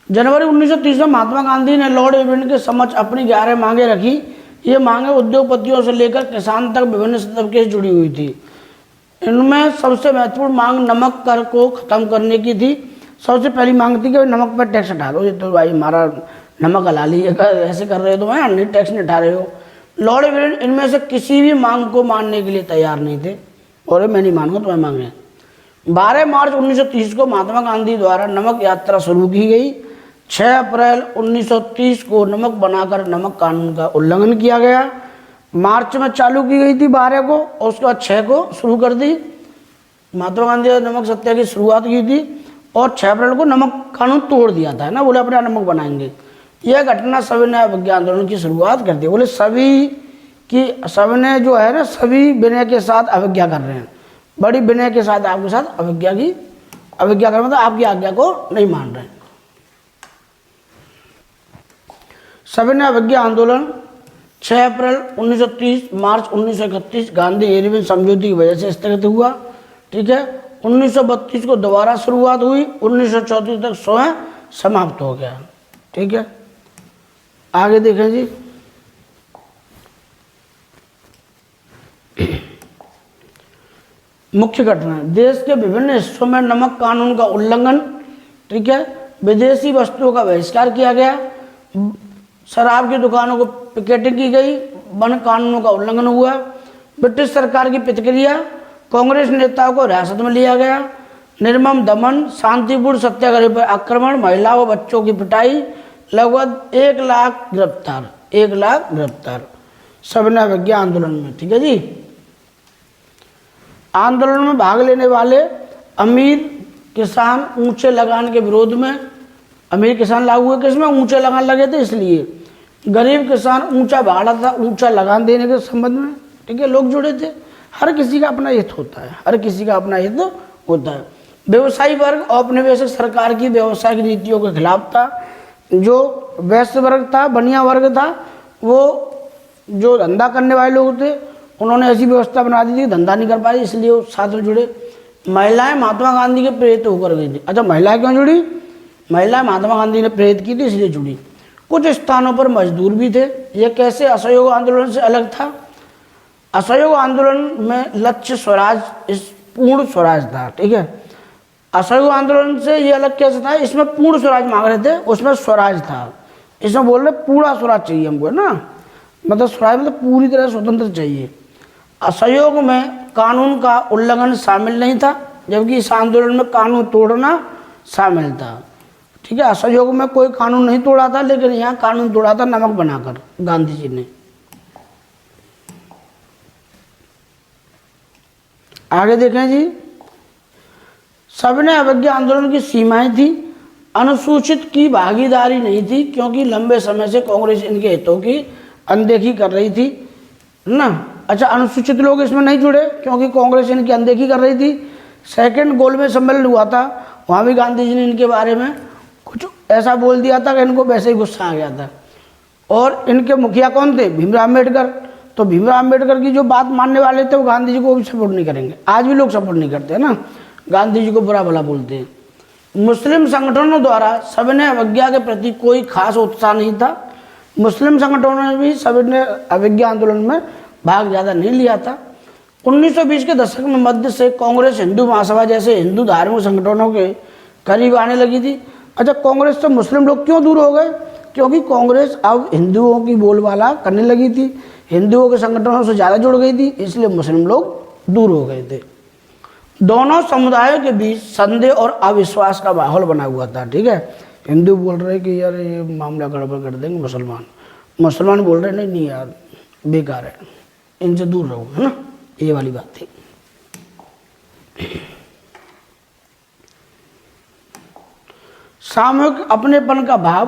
जनवरी 1930 में महात्मा गांधी ने लॉर्ड इरविन के समक्ष अपनी 11 मांगे रखी। ये मांगे उद्योगपतियों से लेकर किसान तक विभिन्न तबके से जुड़ी हुई थी। इनमें सबसे महत्वपूर्ण मांग नमक कर को खत्म करने की थी। सबसे पहली मांग थी कि नमक पर टैक्स हटा दो, ये तो भाई हमारा नमक हलाली ऐसे कर रहे हो, तो मैं अन्य टैक्स नहीं हटा रहे हो। लॉर्ड इरविन इनमें से किसी भी मांग को मानने के लिए तैयार नहीं थे, और मैं नहीं मानूंगा, तुम्हें मांगे। 12 मार्च 1930 को महात्मा गांधी द्वारा नमक यात्रा शुरू की गई। 6 अप्रैल 1930 को नमक बनाकर नमक कानून का उल्लंघन किया गया। मार्च में चालू की गई थी 12 को, और उसके बाद 6 को शुरू कर दी। महात्मा गांधी ने नमक सत्याग्रह की शुरुआत की थी, और 6 अप्रैल को नमक कानून तोड़ दिया था, ना, बोले अपने नमक बनाएंगे। यह घटना सविनय अवज्ञा आंदोलन की शुरुआत कर दी। बोले सविनय जो है ना, सभी विनय के साथ अवज्ञा कर रहे हैं, बड़ी विनय के साथ आपके साथ अवज्ञा कर, मतलब आपकी आज्ञा को नहीं मान रहे हैं। सविनय अवज्ञा आंदोलन 6 अप्रैल 1930 मार्च 1931 गांधी इरविन समझौते की वजह से स्थगित हुआ, ठीक है। 1932 को दोबारा शुरुआत हुई, 1934 तक स्वयं समाप्त हो गया, ठीक है। आगे देखें जी, मुख्य घटना, देश के विभिन्न हिस्सों में नमक कानून का उल्लंघन, ठीक है। विदेशी वस्तुओं का बहिष्कार किया गया, शराब की दुकानों को पिकेटिंग की गई, वन कानूनों का उल्लंघन हुआ। ब्रिटिश सरकार की प्रतिक्रिया, कांग्रेस नेताओं को हिरासत में लिया गया, निर्मम दमन, शांतिपूर्ण सत्याग्रह पर आक्रमण, महिलाओं व बच्चों की पिटाई, लगभग 1 लाख गिरफ्तार सविनय अवज्ञा आंदोलन में, ठीक है जी। आंदोलन में भाग लेने वाले अमीर किसान ऊंचे लगान के विरोध में, अमीर किसान लागू हुए किसमें, ऊंचे लगान लगे थे, इसलिए गरीब किसान ऊंचा भाड़ा था, ऊंचा लगान देने के संबंध में, ठीक है, लोग जुड़े थे। हर किसी का अपना हित होता है, हर किसी का अपना हित होता है। व्यवसायी वर्ग औपनिवेशिक सरकार की व्यवसायिक नीतियों के खिलाफ था। जो वैश्य वर्ग था, बनिया वर्ग था, वो जो धंधा करने वाले लोग थे, उन्होंने ऐसी व्यवस्था बना दी थी, धंधा नहीं कर पाए, इसलिए वो साथ में जुड़े। महिलाएं महात्मा गांधी के प्रेरित होकर गई थी। अच्छा, महिलाएं क्यों जुड़ी? महिलाएं महात्मा गांधी ने प्रेरित की थी, इसलिए जुड़ी। कुछ स्थानों पर मजदूर भी थे। यह कैसे असहयोग आंदोलन से अलग था? असहयोग आंदोलन में लक्ष्य स्वराज, इस पूर्ण स्वराज था, ठीक है। असहयोग आंदोलन से ये अलग कैसे था, इसमें पूर्ण स्वराज मांग रहे थे, उसमें स्वराज था। इसमें बोल रहे पूरा स्वराज चाहिए हमको, है ना, मतलब स्वराज मतलब पूरी तरह स्वतंत्र चाहिए। असहयोग में कानून का उल्लंघन शामिल नहीं था, जबकि इस आंदोलन में कानून तोड़ना शामिल था। ठीक है, असहयोग में कोई कानून नहीं तोड़ा था, लेकिन यहाँ कानून तोड़ा था नमक बनाकर गांधी जी ने। आगे देखें जी, सबने अवज्ञा आंदोलन की सीमाएं थी, अनुसूचित की भागीदारी नहीं थी, क्योंकि लंबे समय से कांग्रेस इनके हितों की अनदेखी कर रही थी ना। अच्छा, अनुसूचित लोग इसमें नहीं जुड़े क्योंकि कांग्रेस इनकी अनदेखी कर रही थी। सेकंड गोलमेज सम्मेलन हुआ था, वहाँ भी गांधी जी ने इनके बारे में कुछ ऐसा बोल दिया था कि इनको वैसे ही गुस्सा आ गया था। और इनके मुखिया कौन थे, भीमराव अम्बेडकर। तो भीमराव अम्बेडकर की जो बात मानने वाले थे वो गांधी जी को भी सपोर्ट नहीं करेंगे, आज भी लोग सपोर्ट नहीं करते हैं ना, गांधी जी को बुरा भला बोलते हैं। मुस्लिम संगठनों द्वारा सविनय अवज्ञा के प्रति कोई खास उत्साह नहीं था। मुस्लिम संगठनों ने भी सविनय अवज्ञा आंदोलन में भाग ज़्यादा नहीं लिया था। 1920 के दशक में मध्य से कांग्रेस हिंदू महासभा जैसे हिंदू धार्मिक संगठनों के करीब आने लगी थी। अच्छा, कांग्रेस से मुस्लिम लोग क्यों दूर हो गए, क्योंकि कांग्रेस अब हिंदुओं की बोलबाला करने लगी थी, हिंदुओं के संगठनों से ज़्यादा जुड़ गई थी, इसलिए मुस्लिम लोग दूर हो गए थे। दोनों समुदायों के बीच संदेह और अविश्वास का माहौल बना हुआ था। ठीक है, हिंदू बोल रहे कि यार ये मामला गड़बड़ कर देंगे, मुसलमान बोल रहे नहीं यार बेकार है, इनसे दूर रहो, है ना, ये वाली बात थी। सामूहिक अपनेपन का भाव,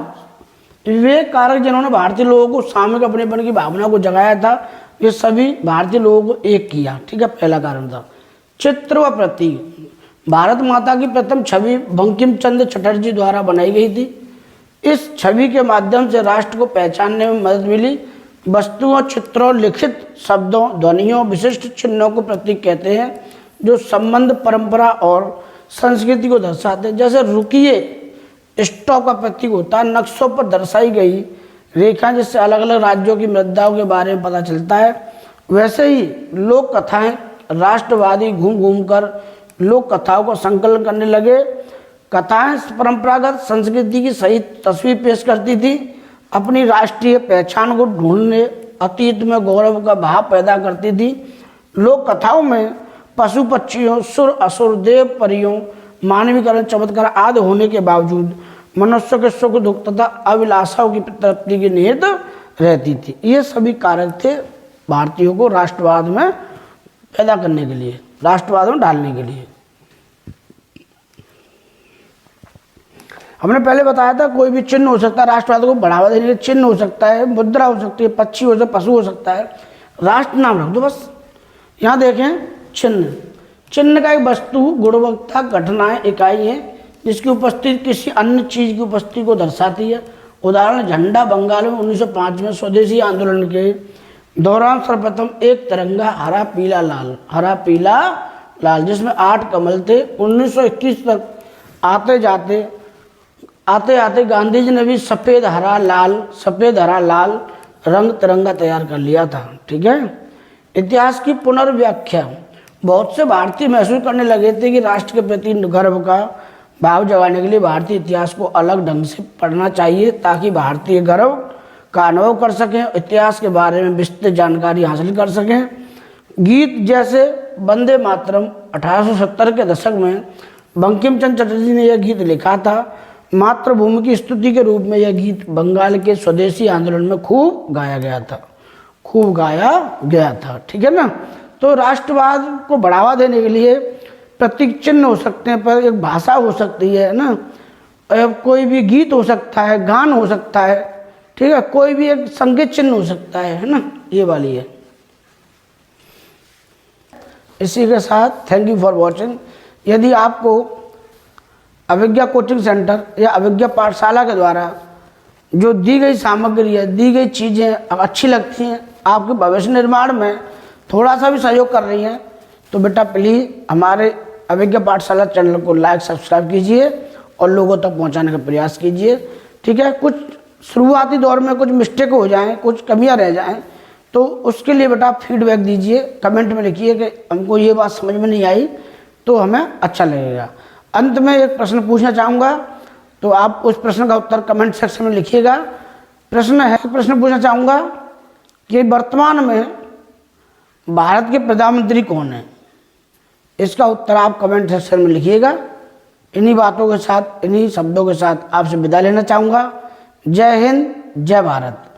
विवेक कारक जिन्होंने भारतीय लोगों को सामूहिक अपनेपन की भावना को जगाया था, वे सभी भारतीय लोगों को एक किया। ठीक है, पहला कारण था। चित्र व प्रतीक, भारत माता की प्रथम छवि बंकिम चंद्र चटर्जी द्वारा बनाई गई थी। इस छवि के माध्यम से राष्ट्र को पहचानने में मदद मिली। वस्तुओं, चित्रों, लिखित शब्दों, ध्वनियों, विशिष्ट चिन्हों को प्रतीक कहते हैं, जो संबंध, परंपरा और संस्कृति को दर्शाते हैं। जैसे रुकिए स्टॉप का प्रतीक होता है, नक्शों पर दर्शाई गई रेखा जिससे अलग अलग राज्यों की मृदाओं के बारे में पता चलता है। वैसे ही लोक कथाएं, राष्ट्रवादी घूम घूम कर लोक कथाओं को संकलन करने लगे। कथाएं परंपरागत संस्कृति की सही तस्वीर पेश करती थी, अपनी राष्ट्रीय पहचान को ढूंढने, अतीत में गौरव का भाव पैदा करती थी। लोक कथाओं में पशु पक्षियों, सुर असुर, देव परियों, मानवीकरण, चमत्कार आदि होने के बावजूद मनुष्य के सुख दुख तथा अभिलाषाओं की तृप्ति की निहित रहती थी। ये सभी कारक थे भारतीयों को राष्ट्रवाद में पैदा करने के लिए, राष्ट्रवाद में डालने के लिए। हमने पहले बताया था कोई भी चिन्ह हो सकता है, राष्ट्रवाद को बढ़ावा देने के चिन्ह हो सकता है, मुद्रा हो सकती है, पक्षी हो सकता है, पशु हो सकता है, राष्ट्र नाम रख दो बस। यहाँ देखें, चिन्ह, चिन्ह का एक वस्तु, गुणवत्ता, घटनाएं, इकाई है जिसकी उपस्थिति किसी अन्य चीज की उपस्थिति को दर्शाती है। उदाहरण, झंडा बंगाल में 1905 में स्वदेशी आंदोलन के दौरान सर्वप्रथम एक तिरंगा हरा पीला लाल जिसमें 8 कमल थे। 1921 तक आते आते गांधी जी ने भी सफ़ेद हरा लाल रंग तिरंगा तैयार कर लिया था। ठीक है, इतिहास की पुनर्व्याख्या, बहुत से भारतीय महसूस करने लगे थे कि राष्ट्र के प्रति गर्व का भाव जगाने के लिए भारतीय इतिहास को अलग ढंग से पढ़ना चाहिए, ताकि भारतीय गर्व का अनुभव कर सकें, इतिहास के बारे में विस्तृत जानकारी हासिल कर सकें। गीत जैसे वंदे मातरम 1870 के दशक में बंकिम चंद्र चटर्जी ने यह गीत लिखा था। मातृभूमि की स्तुति के रूप में यह गीत बंगाल के स्वदेशी आंदोलन में खूब गाया गया था। ठीक है ना, तो राष्ट्रवाद को बढ़ावा देने के लिए प्रतीक चिन्ह हो सकते हैं, पर एक भाषा हो सकती है ना, कोई भी गीत हो सकता है, गान हो सकता है, ठीक है, कोई भी एक संकेत चिन्ह हो सकता है ना, ये वाली है। इसी के साथ थैंक यू फॉर वॉचिंग। यदि आपको अभिज्ञा कोचिंग सेंटर या अभिज्ञा पाठशाला के द्वारा जो दी गई सामग्री है, दी गई चीज़ें अच्छी लगती हैं, आपके भविष्य निर्माण में थोड़ा सा भी सहयोग कर रही हैं, तो बेटा प्लीज़ हमारे अभिज्ञा पाठशाला चैनल को लाइक सब्सक्राइब कीजिए और लोगों तक पहुंचाने का प्रयास कीजिए। ठीक है, कुछ शुरुआती दौर में कुछ मिस्टेक हो जाएं, कुछ कमियां रह जाएं, तो उसके लिए बेटा फीडबैक दीजिए, कमेंट में लिखिए कि हमको ये बात समझ में नहीं आई, तो हमें अच्छा लगेगा। अंत में एक प्रश्न पूछना चाहूँगा, तो आप उस प्रश्न का उत्तर कमेंट सेक्शन में लिखिएगा। प्रश्न पूछना चाहूँगा कि वर्तमान में भारत के प्रधानमंत्री कौन है? इसका उत्तर आप कमेंट सेक्शन में लिखिएगा। इन्हीं बातों के साथ, इन्हीं शब्दों के साथ आपसे विदा लेना चाहूँगा। जय हिंद, जय भारत।